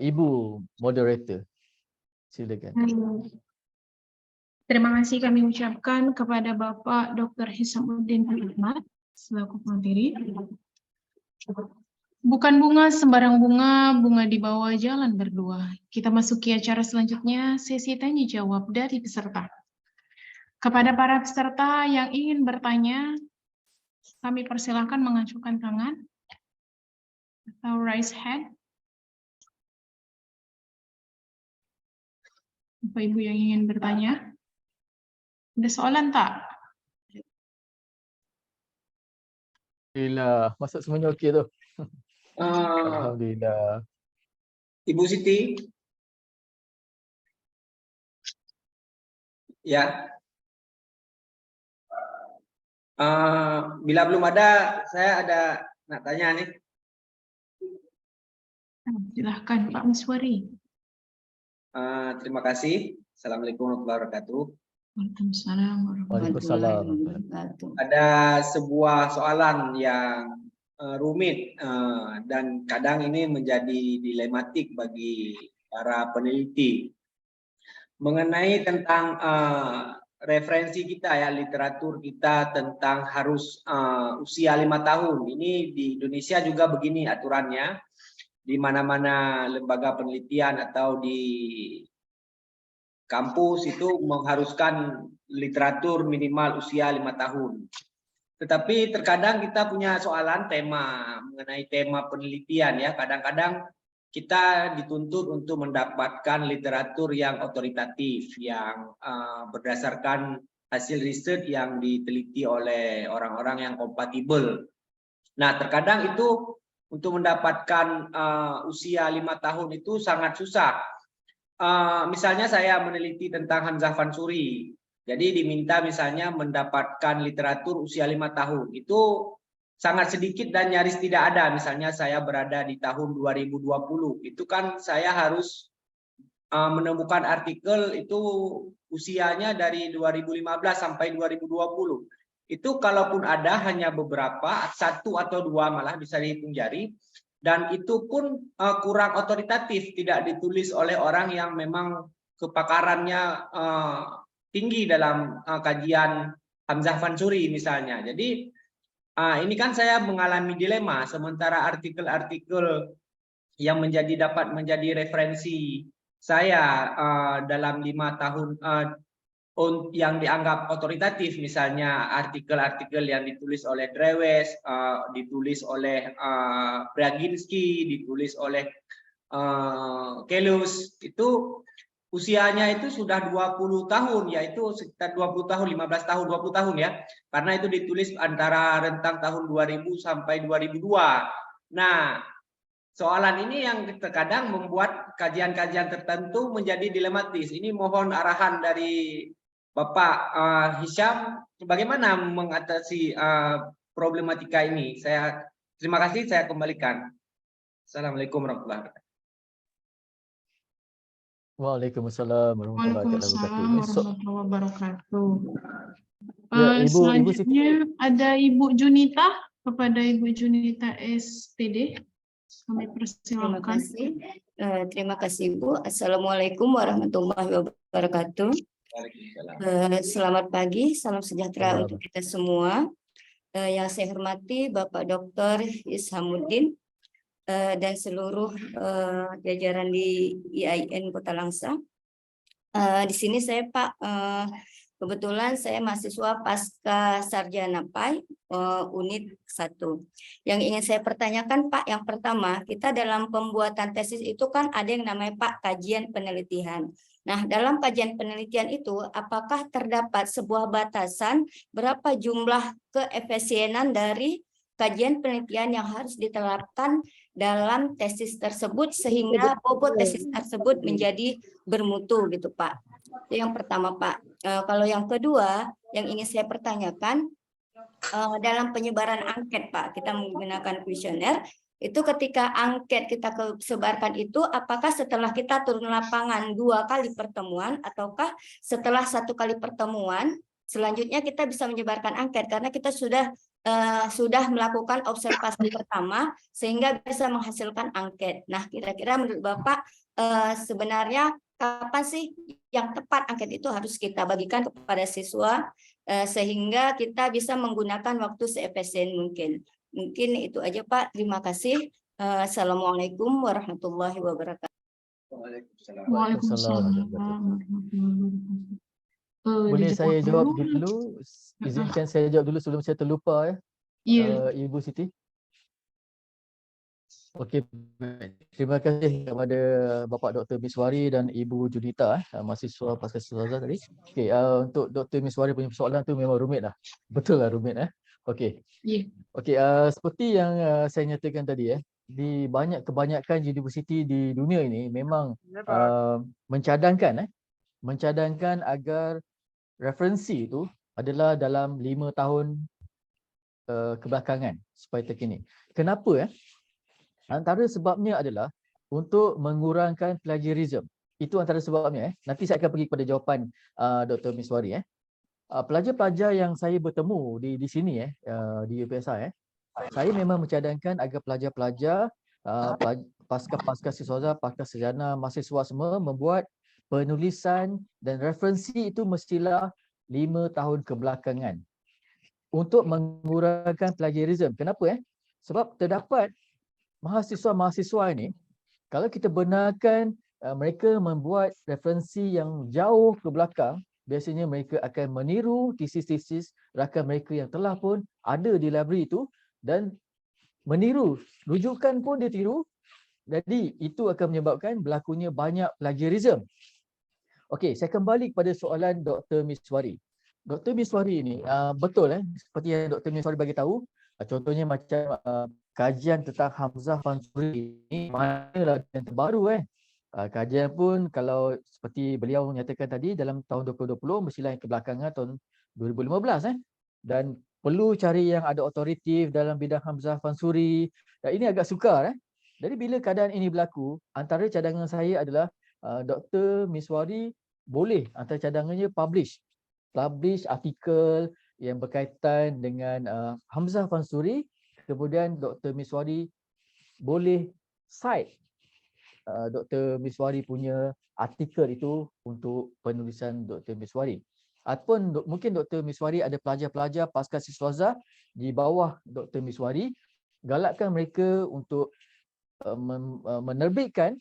Speaker 5: Ibu moderator. Silakan.
Speaker 1: Terima kasih kami ucapkan kepada Bapak Dr. Hisamuddin Ahmad selaku pemateri. Bukan bunga sembarang bunga di bawah jalan berdua. Kita masuki acara selanjutnya, sesi tanya jawab dari peserta. Kepada para peserta yang ingin bertanya, kami persilahkan mengacukan tangan atau raise hand. Bapak Ibu yang ingin bertanya, ada soalan tak?
Speaker 5: Alhamdulillah, masuk semuanya okey tu. Alhamdulillah.
Speaker 2: Ibu Siti, Ya. Bila belum ada, saya ada nak tanya nih.
Speaker 1: Silahkan Pak Miswari.
Speaker 2: Terima kasih. Assalamualaikum warahmatullahi wabarakatuh.
Speaker 1: Waalaikumsalam
Speaker 5: Waalaikumsalam.
Speaker 2: Ada sebuah soalan yang rumit dan kadang ini menjadi dilematik bagi para peneliti mengenai tentang referensi kita ya, literatur kita tentang harus usia 5 tahun. Ini di Indonesia juga begini aturannya. Di mana-mana lembaga penelitian atau di kampus itu mengharuskan literatur minimal usia 5 tahun. Tetapi terkadang kita punya soalan tema mengenai tema penelitian ya. Kadang-kadang kita dituntut untuk mendapatkan literatur yang otoritatif, yang berdasarkan hasil riset yang diteliti oleh orang-orang yang kompatibel. Nah, terkadang itu untuk mendapatkan usia 5 tahun itu sangat susah. Misalnya saya meneliti tentang Hamzah Fansuri. Jadi diminta misalnya mendapatkan literatur usia 5 tahun. Itu sangat sedikit dan nyaris tidak ada. Misalnya saya berada di tahun 2020. Itu kan saya harus menemukan artikel itu usianya dari 2015 sampai 2020. Itu kalaupun ada hanya beberapa, 1 atau 2 malah bisa dihitung jari. Dan itu pun kurang otoritatif, tidak ditulis oleh orang yang memang kepakarannya tinggi dalam kajian Hamzah Fansuri misalnya. Jadi ini kan saya mengalami dilema, sementara artikel-artikel yang dapat menjadi referensi saya dalam 5 tahun yang dianggap otoritatif, misalnya artikel-artikel yang ditulis oleh Drewes, ditulis oleh Braginski, ditulis oleh Kelus, itu usianya itu sudah 20 tahun, yaitu sekitar 20 tahun, 15 tahun, 20 tahun ya. Karena itu ditulis antara rentang tahun 2000 sampai 2002. Nah, soalan ini yang terkadang membuat kajian-kajian tertentu menjadi dilematis. Ini mohon arahan dari Bapak Hisham, bagaimana mengatasi problematika ini? Terima kasih, saya kembalikan. Assalamualaikum warahmatullahi wabarakatuh.
Speaker 5: Waalaikumsalam warahmatullahi
Speaker 1: wabarakatuh.
Speaker 5: Ya,
Speaker 1: Selanjutnya ada Ibu Junita, kepada Ibu Junita SPD. Kami
Speaker 6: Terima
Speaker 1: persilakan.
Speaker 6: kasih. Terima kasih Bu. Assalamualaikum warahmatullahi wabarakatuh. Selamat pagi, salam sejahtera untuk kita semua. Yang saya hormati Bapak Dr. Ishamuddin dan seluruh jajaran di IAIN Kota Langsa. Di sini saya Pak, kebetulan saya mahasiswa pasca sarjana PAI unit 1. Yang ingin saya pertanyakan Pak, yang pertama, kita dalam pembuatan tesis itu kan ada yang namanya Pak kajian penelitian. Nah, dalam kajian penelitian itu apakah terdapat sebuah batasan berapa jumlah keefisienan dari kajian penelitian yang harus diterapkan dalam tesis tersebut sehingga bobot tesis tersebut menjadi bermutu gitu Pak. Itu yang pertama Pak. Kalau yang kedua yang ingin saya pertanyakan dalam penyebaran angket Pak, kita menggunakan kuesioner. Itu ketika angket kita sebarkan itu, apakah setelah kita turun lapangan 2 kali pertemuan, ataukah setelah 1 kali pertemuan, selanjutnya kita bisa menyebarkan angket, karena kita sudah melakukan observasi pertama, sehingga bisa menghasilkan angket. Nah, kira-kira menurut Bapak, sebenarnya kapan sih yang tepat angket itu harus kita bagikan kepada siswa, sehingga kita bisa menggunakan waktu seefisien mungkin. Mungkin itu aja Pak. Terima kasih. Assalamualaikum warahmatullahi wabarakatuh.
Speaker 1: Waalaikumsalam.
Speaker 5: Boleh saya jawab dulu? Izinkan saya jawab dulu sebelum saya terlupa ya.
Speaker 1: Ya.
Speaker 5: Ibu Siti. Okey, terima kasih kepada Bapak Dr. Miswari dan Ibu Junita, mahasiswa pasca sarjana tadi. Okey, untuk Dr. Miswari punya soalan tu memang rumit lah. Betul lah rumit Okey.
Speaker 1: Ya.
Speaker 5: Okey, seperti yang saya nyatakan tadi di kebanyakan universiti di dunia ini memang mencadangkan agar referensi itu adalah dalam 5 tahun kebelakangan supaya terkini. Kenapa? Antara sebabnya adalah untuk mengurangkan plagiarism. Itu antara sebabnya. Nanti saya akan pergi kepada jawapan Dr. Miswari. Pelajar-pelajar yang saya bertemu di sini di UPSR, saya memang mencadangkan agar pelajar-pelajar pasca siswaza, pasca sarjana, mahasiswa semua membuat penulisan dan referensi itu mestilah 5 tahun kebelakangan untuk mengurangkan plagiarism. Kenapa? Sebab terdapat mahasiswa-mahasiswa ini, kalau kita benarkan mereka membuat referensi yang jauh ke belakang, biasanya mereka akan meniru tesis-tesis rakan mereka yang telah pun ada di library itu dan meniru, rujukan pun dia tiru. Jadi itu akan menyebabkan berlakunya banyak plagiarism. Okey, saya kembali kepada soalan Dr. Miswari. Dr. Miswari ini betul seperti yang Dr. Miswari bagi tahu, contohnya macam kajian tentang Hamzah Fansuri ini manalah yang terbaru kajian pun kalau seperti beliau menyatakan tadi dalam tahun 2020 mestilah yang kebelakangan tahun 2015 dan perlu cari yang ada otoritif dalam bidang Hamzah Fansuri. Dan ini agak sukar. Jadi bila keadaan ini berlaku, antara cadangan saya adalah Dr. Miswari boleh antara cadangannya publish artikel yang berkaitan dengan Hamzah Fansuri. Kemudian Dr. Miswari boleh cite Dr. Miswari punya artikel itu untuk penulisan Dr. Miswari. Ataupun mungkin Dr. Miswari ada pelajar-pelajar pasca siswaza di bawah Dr. Miswari, galakkan mereka untuk menerbitkan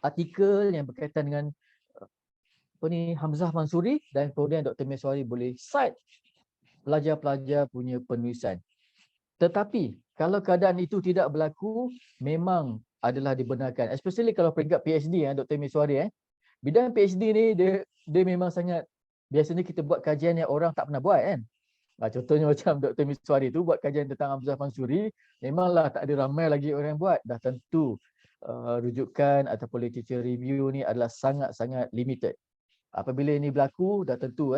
Speaker 5: artikel yang berkaitan dengan Hamzah Fansuri dan kemudian Dr. Miswari boleh cite pelajar-pelajar punya penulisan. Tetapi kalau keadaan itu tidak berlaku, memang adalah dibenarkan. Especially kalau peringkat PhD Dr. Miswari bidang PhD ni dia memang sangat, biasanya kita buat kajian yang orang tak pernah buat contohnya macam Dr. Miswari tu buat kajian tentang Hamzah Fansuri, memanglah tak ada ramai lagi orang yang buat. Dah tentu rujukan ataupun literature review ni adalah sangat-sangat limited. Apabila ini berlaku, dah tentu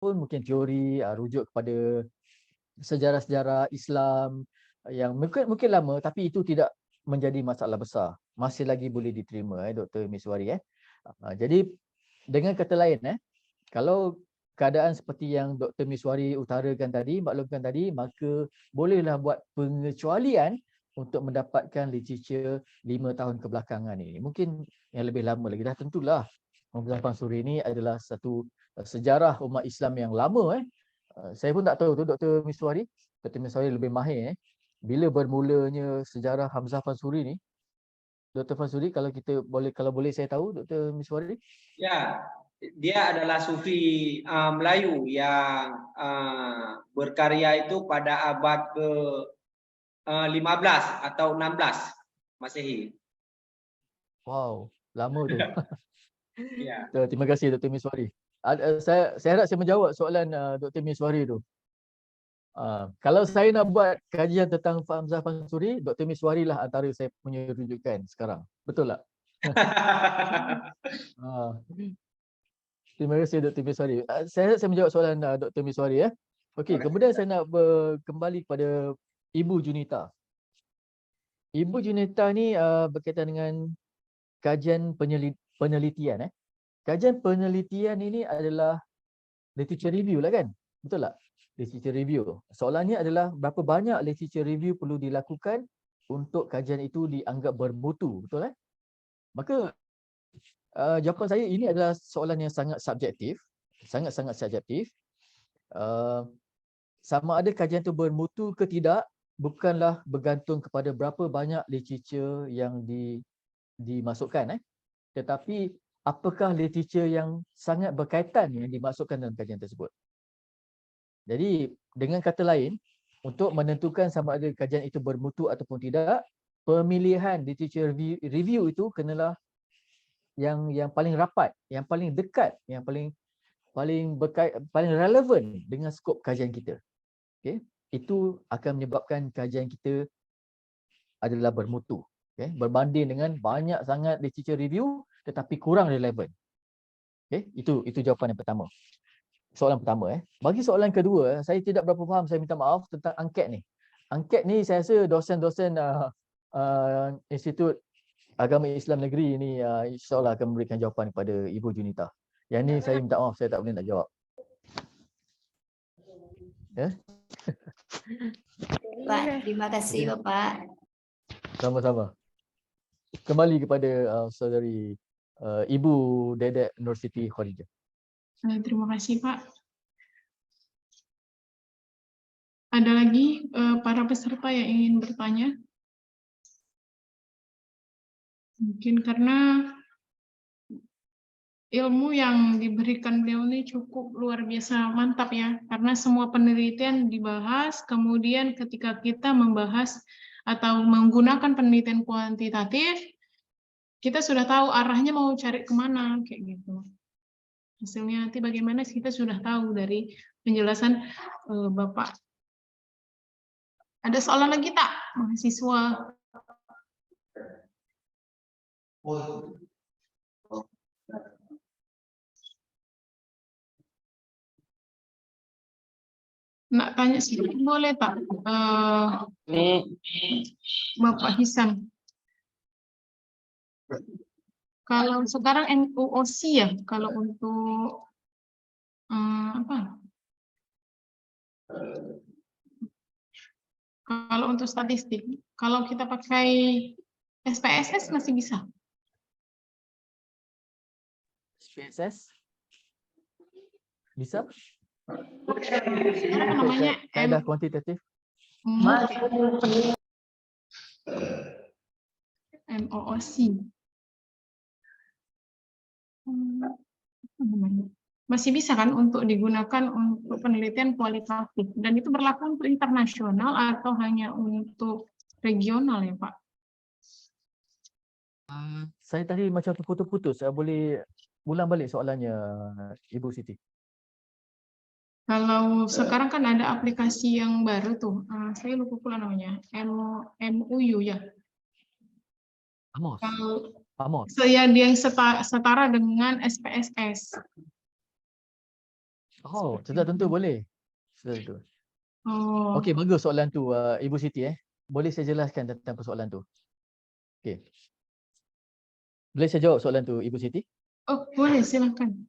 Speaker 5: pun mungkin teori rujuk kepada sejarah-sejarah Islam yang mungkin lama, tapi itu tidak menjadi masalah besar. Masih lagi boleh diterima Dr. Miswari. Jadi dengan kata lain kalau keadaan seperti yang Dr. Miswari utarakan tadi, maklumkan tadi, maka bolehlah buat pengecualian untuk mendapatkan literature 5 tahun kebelakangan ini. Mungkin yang lebih lama lagi. Dah tentulah Hamzah Fansuri ini adalah satu sejarah umat Islam yang lama. Saya pun tak tahu tu Dr. Miswari. Dr. Miswari lebih mahir bila bermulanya sejarah Hamzah Fansuri ni. Dr. Fansuri, kalau boleh saya tahu Dr. Miswari.
Speaker 2: Ya, dia adalah sufi Melayu yang berkarya itu pada abad ke 15 atau 16 Masehi.
Speaker 5: Wow, lama tu.
Speaker 2: Ya.
Speaker 5: Terima kasih Dr. Miswari. Saya harap saya menjawab soalan Dr. Miswari tu. Kalau saya nak buat kajian tentang Hamzah Fansuri, Dr. Miswari lah antara saya punya rujukan sekarang. Betul tak? Terima kasih Dr. Miswari. Saya menjawab soalan Dr. Miswari. Okey, kemudian saya nak kembali kepada Ibu Junita. Ibu Junita ni berkaitan dengan kajian penelitian. Kajian penelitian ini adalah literature review lah kan? Betul tak? Literature review. Soalannya adalah berapa banyak literature review perlu dilakukan untuk kajian itu dianggap bermutu. Betul Maka jawapan saya ini adalah soalan yang sangat subjektif. Sangat-sangat subjektif. Sama ada kajian itu bermutu ke tidak bukanlah bergantung kepada berapa banyak literature yang dimasukkan. Tetapi apakah literature yang sangat berkaitan yang dimasukkan dalam kajian tersebut. Jadi dengan kata lain, untuk menentukan sama ada kajian itu bermutu ataupun tidak, pemilihan literature review itu kenalah yang paling rapat, yang paling dekat, yang paling relevan dengan skop kajian kita. Okey, itu akan menyebabkan kajian kita adalah bermutu. Okay? Berbanding dengan banyak sangat literature review tetapi kurang relevan. Okay? Itu jawapan yang pertama. Soalan pertama. Bagi soalan kedua, saya tidak berapa faham, saya minta maaf tentang angket ni. Angket ni saya rasa dosen-dosen Institut Agama Islam Negeri ni insyaAllah akan memberikan jawapan kepada Ibu Junita. Yang ni saya minta maaf, saya tak boleh nak jawab. Ya?
Speaker 6: Pak, terima kasih Bapak.
Speaker 5: Sama-sama. Kembali kepada saudari Ibu Dedek Nur Siti Khadijah.
Speaker 1: Terima kasih Pak. Ada lagi para peserta yang ingin bertanya? Mungkin karena ilmu yang diberikan beliau ini cukup luar biasa mantap ya, karena semua penelitian dibahas, kemudian ketika kita membahas atau menggunakan penelitian kuantitatif, kita sudah tahu arahnya mau cari kemana, kayak gitu. Hasilnya nanti bagaimana kita sudah tahu dari penjelasan Bapak. Ada soalan lagi tak, mahasiswa? Nak tanya sedikit boleh tak, Bapak Hisan? Kalau sekarang NUOC ya, kalau untuk apa? Kalau untuk statistik, kalau kita pakai SPSS masih bisa?
Speaker 5: SPSS? Bisa?
Speaker 1: Apa namanya?
Speaker 5: Kaedah kuantitatif?
Speaker 1: MOOC. Masih bisa kan untuk digunakan untuk penelitian kualitatif, dan itu berlaku untuk internasional atau hanya untuk regional ya Pak?
Speaker 5: Saya tadi macam terputus-putus. Saya boleh ulang balik soalannya Ibu Siti?
Speaker 1: Kalau sekarang kan ada aplikasi yang baru tuh, saya lupa pula namanya, MUU ya.
Speaker 5: Amos.
Speaker 1: Saya dia yang setara dengan SPSS.
Speaker 5: Oh, sudah tentu boleh. Sudah tentu.
Speaker 1: Oh.
Speaker 5: Okey, bagus soalan tu Ibu Siti Boleh saya jelaskan tentang persoalan tu? Okey. Boleh saya jawab soalan tu Ibu Siti?
Speaker 1: Oh, boleh, silakan.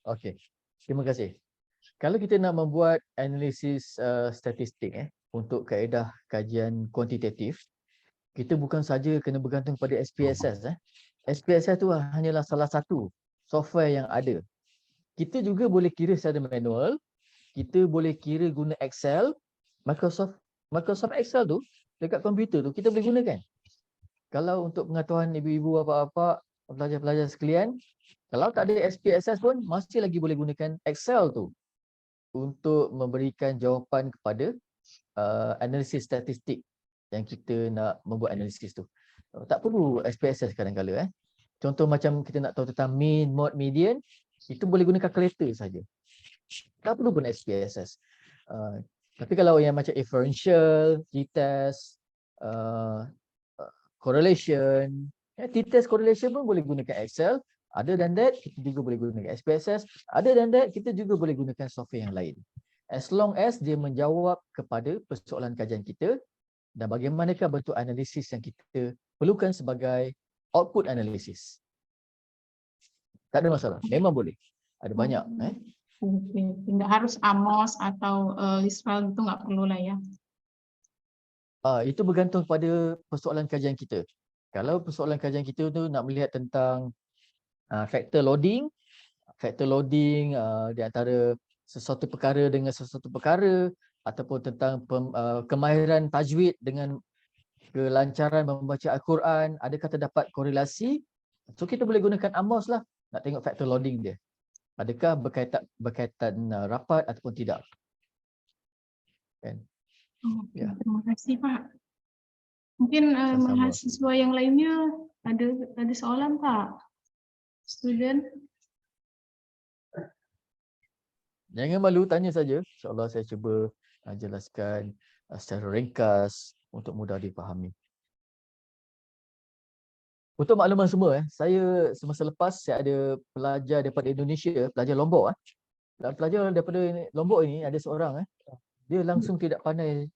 Speaker 5: Okey. Terima kasih. Kalau kita nak membuat analisis statistik untuk kaedah kajian kuantitatif, kita bukan saja kena bergantung pada SPSS. SPSS tu hanyalah salah satu software yang ada. Kita juga boleh kira secara manual, kita boleh kira guna Excel, Microsoft Excel tu dekat komputer tu kita boleh gunakan. Kalau untuk pengetahuan ibu-ibu, bapa-bapa, pelajar-pelajar sekalian, kalau tak ada SPSS pun masih lagi boleh gunakan Excel tu untuk memberikan jawapan kepada analisis statistik yang kita nak membuat analisis tu. Tak perlu SPSS kadang-kadang. Contoh macam kita nak tahu tentang mean, mode, median, itu boleh guna kalkulator saja. Tak perlu guna SPSS. Tapi kalau yang macam inferential, t-test, correlation, t-test correlation pun boleh gunakan Excel. Other than that, kita juga boleh gunakan SPSS. Other than that, kita juga boleh gunakan software yang lain. As long as dia menjawab kepada persoalan kajian kita dan bagaimanakah bentuk analisis yang kita perlukan sebagai output analisis. Tak ada masalah, memang boleh. Ada banyak.
Speaker 1: Tidak harus Amos atau Liswell itu nggak perlu lah ya.
Speaker 5: Itu bergantung pada persoalan kajian kita. Kalau persoalan kajian kita tu nak melihat tentang factor loading di antara sesuatu perkara dengan sesuatu perkara, ataupun tentang kemahiran tajwid dengan kelancaran membaca Al-Quran, adakah terdapat korelasi? So kita boleh gunakan Amos lah, nak tengok factor loading dia. Adakah berkaitan rapat ataupun tidak. Kan?
Speaker 1: Ya. Terima kasih Pak. Mungkin mahasiswa yang lainnya ada soalan Pak? Student?
Speaker 5: Jangan malu, tanya saja. InsyaAllah saya cuba jelaskan secara ringkas untuk mudah dipahami. Untuk makluman semua, saya semasa lepas saya ada pelajar daripada Indonesia, pelajar Lombok. Dan pelajar daripada Lombok ini ada seorang, dia langsung tidak pandai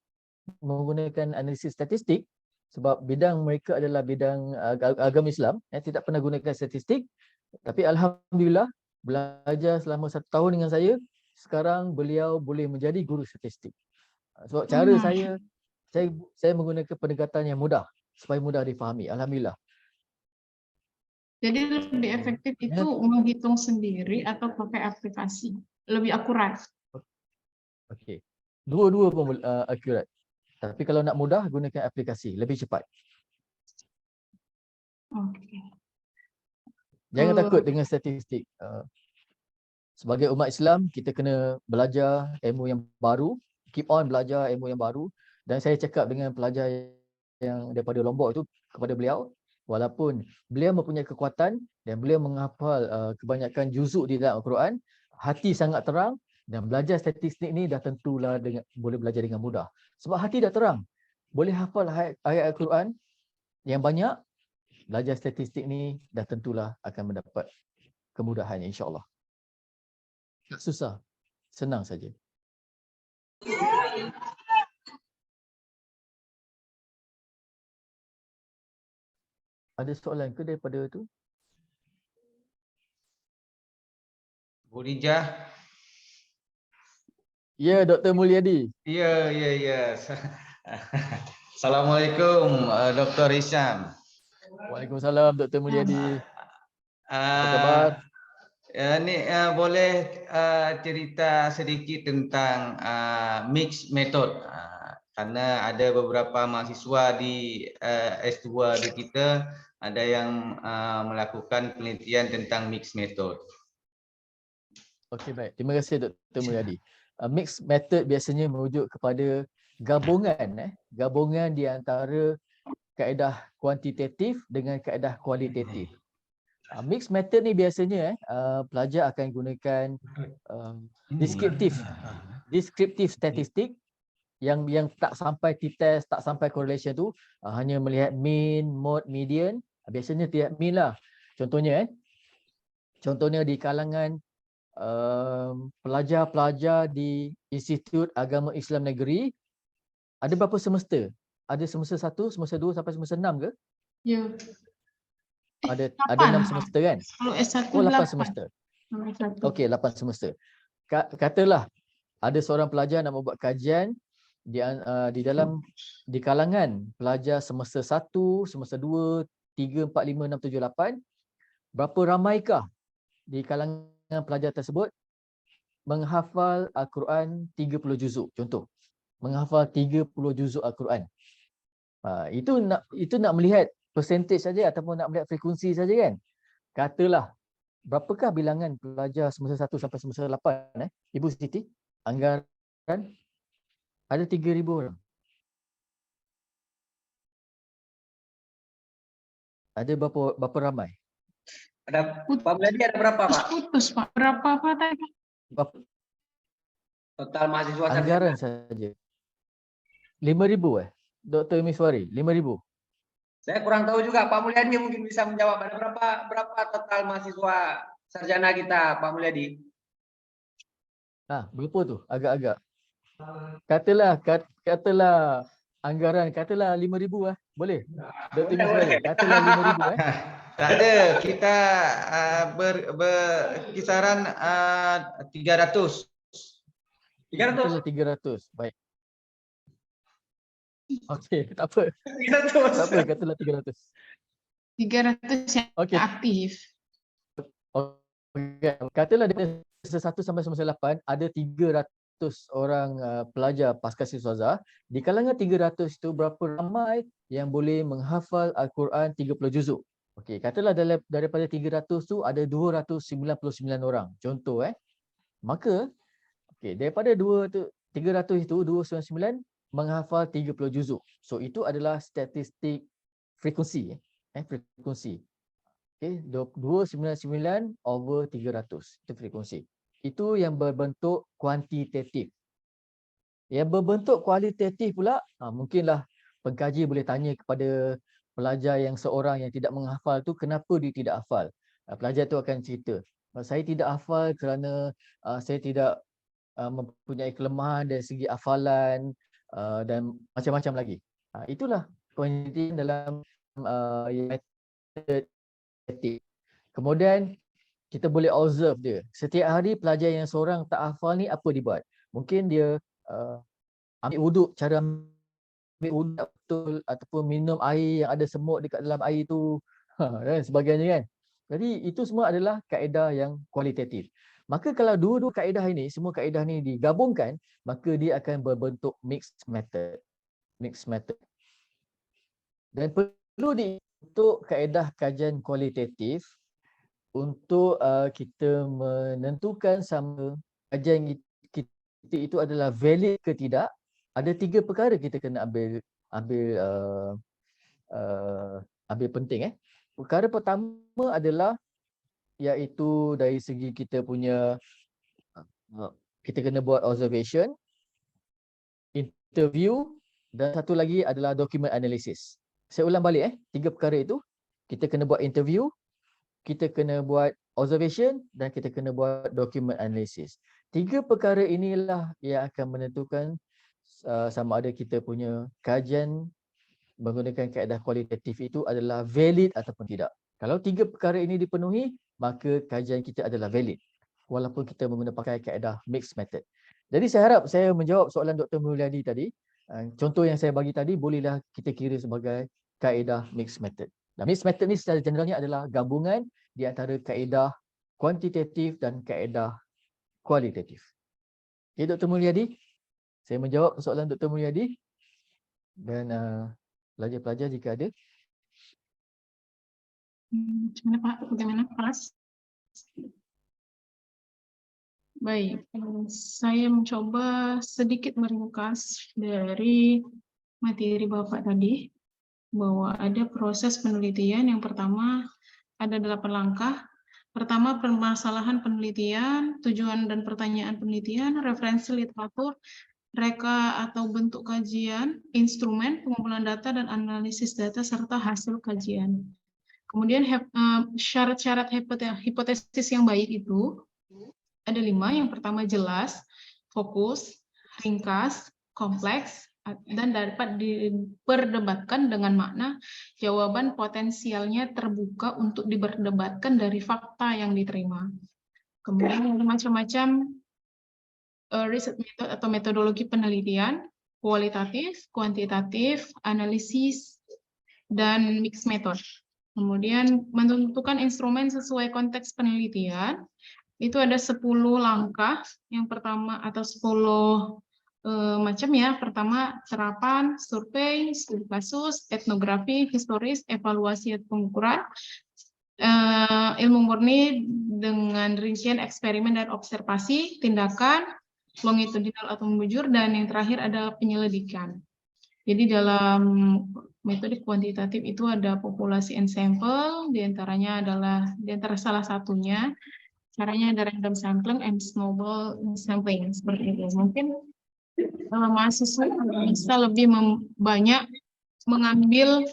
Speaker 5: menggunakan analisis statistik sebab bidang mereka adalah bidang agama Islam, tidak pernah gunakan statistik. Tapi alhamdulillah belajar selama 1 tahun dengan sekarang beliau boleh menjadi guru statistik. Sebab cara saya menggunakan pendekatan yang mudah supaya mudah difahami. Alhamdulillah.
Speaker 1: Jadi lebih efektif itu menghitung sendiri atau pakai aplikasi? Lebih akurat?
Speaker 5: Okey. Dua-dua pun akurat. Tapi kalau nak mudah, gunakan aplikasi. Lebih cepat.
Speaker 1: Okey.
Speaker 5: Jangan takut dengan statistik. Sebagai umat Islam, kita kena belajar ilmu yang baru. Keep on belajar ilmu yang baru. Dan saya cakap dengan pelajar yang daripada Lombok itu kepada beliau, walaupun beliau mempunyai kekuatan dan beliau menghafal kebanyakan juzuk di dalam Al-Quran, hati sangat terang dan belajar statistik ni dah tentulah boleh belajar dengan mudah. Sebab hati dah terang, boleh hafal ayat Al-Quran yang banyak, belajar statistik ni dah tentulah akan mendapat kemudahan insya-Allah. Tak susah, senang saja. Ada soalan ke daripada tu?
Speaker 7: Bu Rijah.
Speaker 5: Ya, Dr. Mulyadi.
Speaker 7: Ya. Assalamualaikum Dr. Hisham.
Speaker 5: Waalaikumsalam Dr. Mulyadi. Apa khabar?
Speaker 7: Ni boleh cerita sedikit tentang mix method. Karena ada beberapa mahasiswa di S2 di kita ada yang melakukan penelitian tentang mix method.
Speaker 5: Okey, baik. Terima kasih Dr. Mulyadi. Mixed method biasanya merujuk kepada gabungan di antara kaedah kuantitatif dengan kaedah kualitatif. Mixed method ni biasanya pelajar akan gunakan descriptive statistik yang tak sampai t-test, tak sampai correlation tu, hanya melihat mean, mode, median. Biasanya tidak mean lah. Contohnya di kalangan pelajar-pelajar di Institut Agama Islam Negeri, ada berapa semester? Ada semester 1, semester 2 sampai semester 6 ke?
Speaker 1: Ya.
Speaker 5: Ada 6 semester kan?
Speaker 1: Kalau S1
Speaker 5: 8 semester. Okey, 8 semester. Katalah ada seorang pelajar nak membuat kajian di kalangan pelajar semester 1, semester 2, 3, 4, 5, 6, 7, 8, berapa ramaikah di kalangan pelajar tersebut menghafal Al-Quran 30 juzuk, contoh. Menghafal 30 juzuk Al-Quran. Itu nak melihat percentage saja ataupun nak melihat frekuensi saja kan. Katalah berapakah bilangan pelajar semester 1 sampai semester 8 Ibu Siti? Anggaran ada 3,000 orang. Ada berapa ramai?
Speaker 2: Ada Pak Mulyadi ada berapa Pak?
Speaker 1: Putus Pak. Berapa Pak tadi?
Speaker 2: Total mahasiswa
Speaker 5: Anggaran saja. 5,000 Dr. Miswari, 5,000.
Speaker 2: Saya kurang tahu juga, Pak Mulyadi mungkin bisa menjawab. Ada berapa total mahasiswa sarjana kita, Pak Mulyadi?
Speaker 5: Berapa tu? Agak-agak. Katalah anggaran, katalah 5,000 boleh? Dr. Miswari, katalah 5,000
Speaker 7: Tak ada, kita berkisaran 300.
Speaker 5: 300. Baik. Okey, tak apa.
Speaker 2: 300.
Speaker 5: Tak apa, katalah 300.
Speaker 1: 300 yang aktif.
Speaker 5: Okay. Katalah dari semester 1 sampai semester 8 ada 300 orang pelajar pasca Ustazah. Di kalangan 300 itu berapa ramai yang boleh menghafal Al-Quran 30 juzuk? Okey, katalah daripada 300 tu ada 299 orang. Contoh Maka daripada 300 itu 299 menghafal 30 juzuk. So itu adalah statistik frekuensi frekuensi. 299 over 300 itu frekuensi. Itu yang berbentuk kuantitatif. Yang berbentuk kualitatif pula, mungkinlah pengkaji boleh tanya kepada pelajar yang seorang yang tidak menghafal tu kenapa dia tidak hafal. Pelajar tu akan cerita, saya tidak hafal kerana saya tidak mempunyai kelemahan dari segi hafalan dan macam-macam lagi. Itulah kuantitatif dalam metode. Kemudian kita boleh observe dia. Setiap hari pelajar yang seorang tak hafal ni apa dia buat? Mungkin dia ambil wuduk, cara ambil wuduk betul, ataupun minum air yang ada semut dekat dalam air tu dan sebagainya kan. Jadi itu semua adalah kaedah yang kualitatif. Maka kalau dua-dua kaedah ini, semua kaedah ni digabungkan, maka dia akan berbentuk mixed method. Mixed method. Dan perlu untuk kaedah kajian kualitatif untuk kita menentukan sama kajian kita itu adalah valid ke tidak. Ada 3 perkara kita kena ambil penting. Perkara pertama adalah iaitu dari segi kita punya kita kena buat observation, interview, dan satu lagi adalah document analysis. Saya ulang balik 3 perkara itu. Kita kena buat interview, kita kena buat observation, dan kita kena buat document analysis. 3 perkara inilah yang akan menentukan sama ada kita punya kajian menggunakan kaedah kualitatif itu adalah valid ataupun tidak. Kalau 3 perkara ini dipenuhi, maka kajian kita adalah valid walaupun kita menggunakan kaedah mixed method. Jadi saya harap saya menjawab soalan Dr. Mulyadi tadi. Contoh yang saya bagi tadi bolehlah kita kira sebagai kaedah mixed method. Dan mixed method ni secara generalnya adalah gabungan di antara kaedah kuantitatif dan kaedah kualitatif. Okay, Dr. Mulyadi, saya menjawab soalan Dr. Mulyadi dan pelajar-pelajar jika ada.
Speaker 1: Bagaimana Pak? Bagaimana kelas? Baik, saya mencoba sedikit meringkas dari materi Bapak tadi, bahwa ada proses penelitian. Yang pertama ada 8 langkah. Pertama, permasalahan penelitian, tujuan dan pertanyaan penelitian, referensi literatur, reka atau bentuk kajian, instrumen, pengumpulan data dan analisis data, serta hasil kajian. Kemudian syarat-syarat hipotesis yang baik itu ada 5. Yang pertama jelas, fokus, ringkas, kompleks, dan dapat diperdebatkan dengan makna jawaban potensialnya terbuka untuk diperdebatkan dari fakta yang diterima. Kemudian ada macam-macam riset method atau metodologi penelitian, kualitatif, kuantitatif, analisis, dan mixed method. Kemudian menentukan instrumen sesuai konteks penelitian, itu ada 10 langkah. Yang pertama atau 10 macam ya. Pertama, serapan, survei, studi kasus, etnografi, historis, evaluasi pengukuran, ilmu murni dengan rincian eksperimen dan observasi, tindakan, longitudinal atau membujur, dan yang terakhir ada penyelidikan. Jadi dalam metode kuantitatif itu ada populasi and sample, diantaranya adalah salah satunya caranya ada random sampling and snowball sampling seperti itu. Mungkin mahasiswa bisa lebih banyak mengambil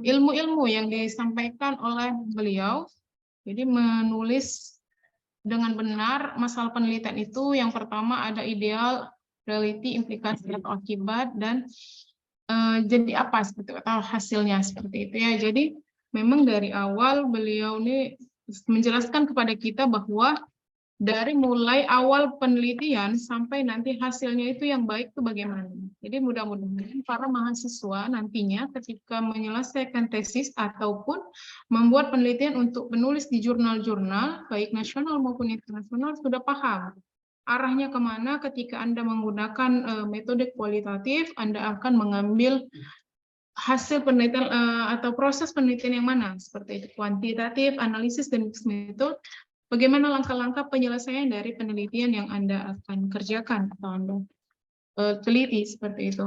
Speaker 1: ilmu-ilmu yang disampaikan oleh beliau. Jadi menulis dengan benar masalah penelitian itu. Yang pertama ada ideal, reality, implikasi atau akibat, dan jadi apa seperti atau hasilnya seperti itu ya. Jadi memang dari awal beliau ini menjelaskan kepada kita bahwa dari mulai awal penelitian sampai nanti hasilnya itu yang baik itu bagaimana. Jadi mudah-mudahan para mahasiswa nantinya ketika menyelesaikan tesis ataupun membuat penelitian untuk menulis di jurnal-jurnal baik nasional maupun internasional sudah paham arahnya kemana. Ketika Anda menggunakan metode kualitatif, Anda akan mengambil hasil penelitian atau proses penelitian yang mana, seperti itu kuantitatif, analisis, dan mixed method. Bagaimana langkah-langkah penyelesaian dari penelitian yang Anda akan kerjakan atau Anda teliti seperti itu.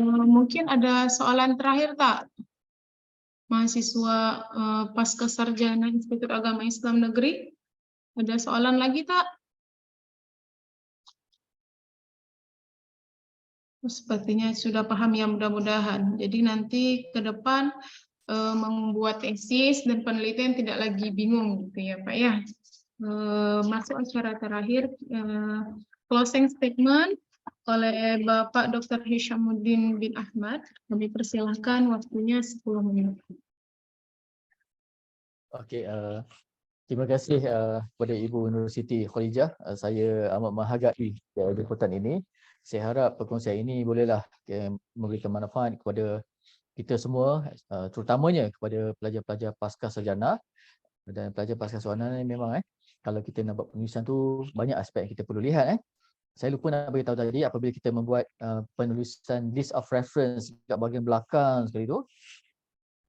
Speaker 1: Mungkin ada soalan terakhir tak? Mahasiswa pasca sarjana Institut Agama Islam Negeri, ada soalan lagi tak? Sepertinya sudah paham ya, mudah-mudahan. Jadi nanti ke depan membuat tesis dan penelitian tidak lagi bingung gitu ya Pak ya. Masuk acara terakhir, closing statement oleh Bapak Dr. Hishamuddin bin Ahmad. Kami persilahkan, waktunya 10 menit.
Speaker 5: Okey, terima kasih kepada Ibu Nur Siti Khadijah. Saya amat menghargai jemputan ini. Saya harap perkongsian ini bolehlah memberikan manfaat kepada kita semua, terutamanya kepada pelajar-pelajar pasca sarjana dan pelajar pasca sarjana ni memang kalau kita nak buat penulisan tu banyak aspek yang kita perlu lihat. Saya lupa nak beritahu tadi, apabila kita membuat penulisan list of reference kat bahagian belakang sekali tu,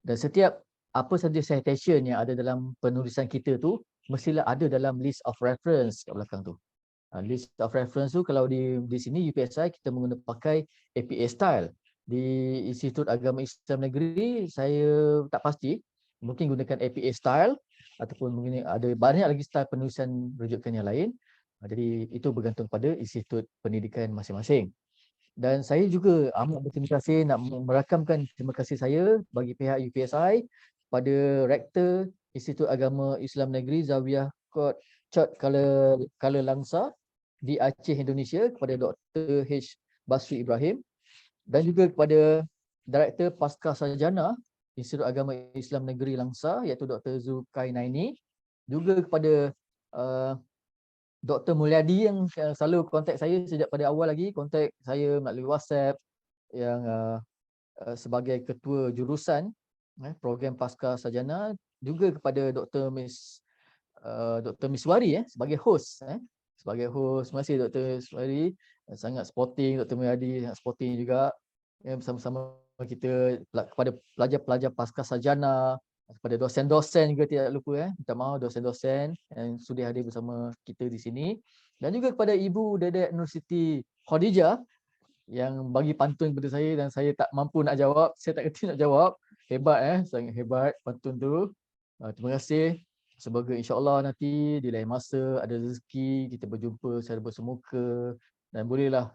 Speaker 5: dan setiap apa sahaja citation yang ada dalam penulisan kita tu mestilah ada dalam list of reference kat belakang tu. List of reference tu kalau di sini UPSI kita menggunakan pakai APA style. Di Institut Agama Islam Negeri saya tak pasti, mungkin gunakan APA style ataupun mungkin ada banyak lagi style penulisan rujukan yang lain. Jadi itu bergantung pada institut pendidikan masing-masing. Dan saya juga amat berterima kasih, nak merakamkan terima kasih saya bagi pihak UPSI pada Rektor Institut Agama Islam Negeri Zawiyah Chot Kala Langsa di Aceh, Indonesia, kepada Dr. H. Basri Ibrahim, dan juga kepada Direktur Pasca Sarjana Institut Agama Islam Negeri Langsa iaitu Dr. Zulkarnaini, juga kepada Dr. Mulyadi yang selalu kontak saya sejak pada awal lagi, kontak saya melalui WhatsApp, yang sebagai ketua jurusan program Pasca Sarjana, juga kepada Dr. Miswari sebagai host. Sebagai host, terima kasih Dr. Miswari, sangat sporting. Dr. Mulyadi sangat sporting juga, bersama-sama kita, kepada pelajar-pelajar Pasca Sarjana, kepada dosen-dosen juga tidak lupa, minta maaf dosen-dosen yang sudah hadir bersama kita di sini, dan juga kepada Ibu Dedek Nur Siti Khadijah yang bagi pantun kepada saya dan saya tak mampu nak jawab, saya tak kerti nak jawab. Hebat sangat hebat pantun tu. Terima kasih. Semoga insya-Allah nanti di lain masa ada rezeki kita berjumpa secara bersemuka dan bolehlah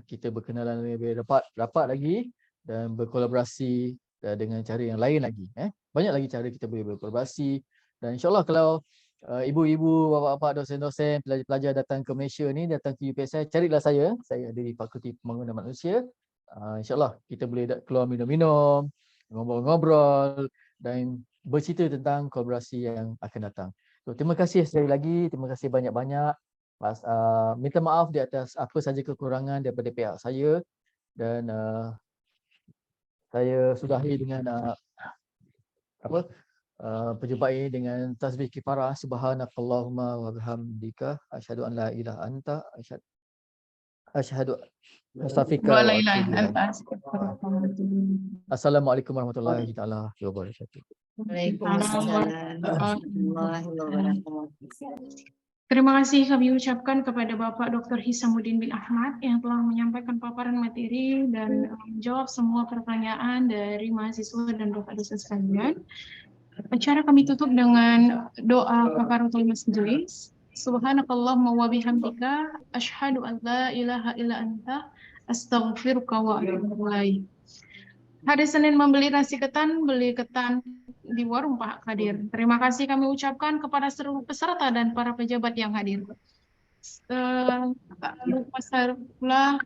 Speaker 5: kita berkenalan lebih rapat lagi dan berkolaborasi dengan cara yang lain lagi. Banyak lagi cara kita boleh berkolaborasi, dan insya-Allah kalau ibu-ibu, bapa-bapa, dosen-dosen, pelajar-pelajar datang ke Malaysia ni, datang ke UPSI, carilah saya di Fakulti Pembangunan Manusia. InsyaAllah kita boleh keluar minum-minum, ngobrol-ngobrol dan bercerita tentang kolaborasi yang akan datang. So, terima kasih sekali lagi, terima kasih banyak-banyak. Minta maaf di atas apa saja kekurangan daripada pihak saya, dan saya sudahi dengan perjumpaan ini dengan tasbih kifarah, subhanakallahumma wa bihamdika asyhadu an la ilaha anta asyhadu astaghfiruka wa atubu ilaik. Assalamualaikum warahmatullahi taala wabarakatuh.
Speaker 6: Waalaikumsalam warahmatullahi wabarakatuh.
Speaker 1: Terima kasih kami ucapkan kepada Bapak Dr. Hishamuddin bin Ahmad yang telah menyampaikan paparan materi dan menjawab semua pertanyaan dari mahasiswa dan Bapak dosen sekalian. Acara kami tutup dengan doa kafaratul majelis. Subhanakallahumma wa bihamdika asyhadu an la ilaha illa anta astaghfiruka wa atubu ilaik. Hari Senin membeli nasi ketan, beli ketan di warung Pak Kadir. Terima kasih kami ucapkan kepada seluruh peserta dan para pejabat yang hadir. Tak lupa pula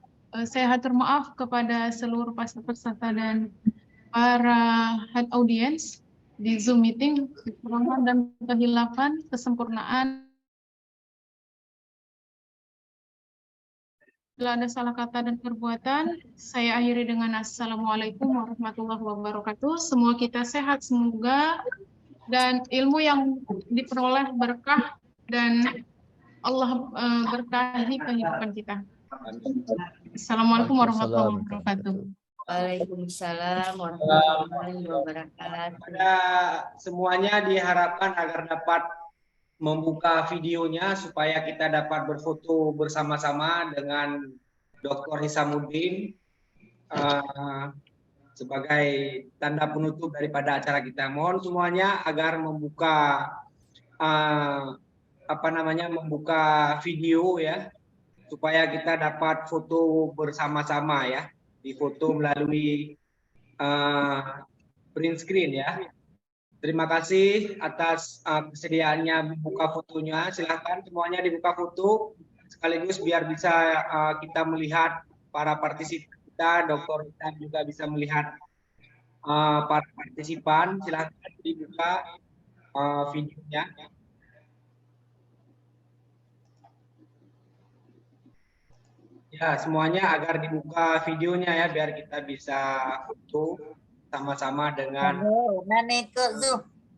Speaker 1: saya hatur maaf kepada seluruh peserta dan para audiens di Zoom meeting, kekurangan dan kehilapan, kesempurnaan. Bila ada salah kata dan perbuatan, saya akhiri dengan Assalamualaikum warahmatullahi wabarakatuh. Semua kita sehat semoga, dan ilmu yang diperoleh berkah dan Allah berkahi kehidupan kita. Assalamualaikum warahmatullahi wabarakatuh.
Speaker 6: Waalaikumsalam warahmatullahi wabarakatuh.
Speaker 2: Semuanya diharapkan agar dapat membuka videonya supaya kita dapat berfoto bersama-sama dengan Dr. Hishamuddin sebagai tanda penutup daripada acara kita. Mohon semuanya agar membuka membuka video ya supaya kita dapat foto bersama-sama ya, difoto melalui print screen ya. Terima kasih atas kesediaannya membuka fotonya. Silahkan semuanya dibuka foto sekaligus biar bisa kita melihat para partisipan kita, Dr. Hitam juga bisa melihat para partisipan. Silahkan dibuka videonya. Ya, semuanya agar dibuka videonya ya, biar kita bisa foto sama-sama dengan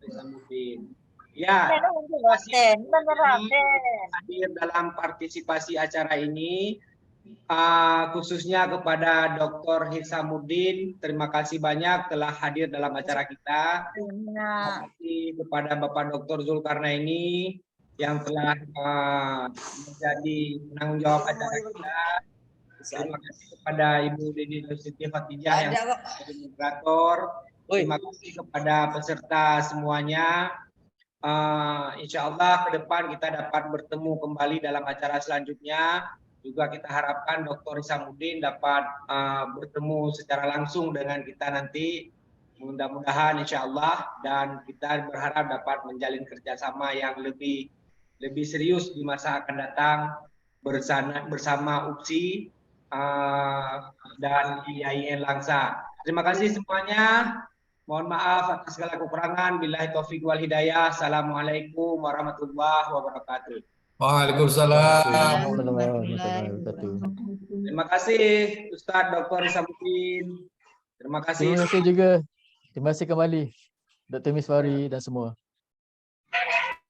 Speaker 2: Hisamuddin. Ya, hadir dalam partisipasi acara ini, khususnya kepada Dr. Hisamuddin, terima kasih banyak telah hadir dalam acara kita. Terima kasih kepada Bapak Dr. Zulkarnaini yang telah menjadi penanggung jawab acara kita. Terima kasih kepada Ibu Dini Siti Fatijah yang menjadi moderator. Terima kasih kepada peserta semuanya. Insya Allah ke depan kita dapat bertemu kembali dalam acara selanjutnya. Juga kita harapkan Dr. Hisamuddin dapat bertemu secara langsung dengan kita nanti. Mudah-mudahan insya Allah, dan kita berharap dapat menjalin kerjasama yang lebih serius di masa akan datang bersama UPSI dan IAIN Langsa. Terima kasih semuanya. Mohon maaf atas segala kekurangan. Billahi taufiq wal hidayah. Assalamualaikum warahmatullahi wabarakatuh.
Speaker 3: Waalaikumsalam.
Speaker 2: Terima kasih Ustadz Dr. Hisamuddin. Terima kasih.
Speaker 5: Terima kasih juga. Terima kasih kembali Dr. Miswari dan semua.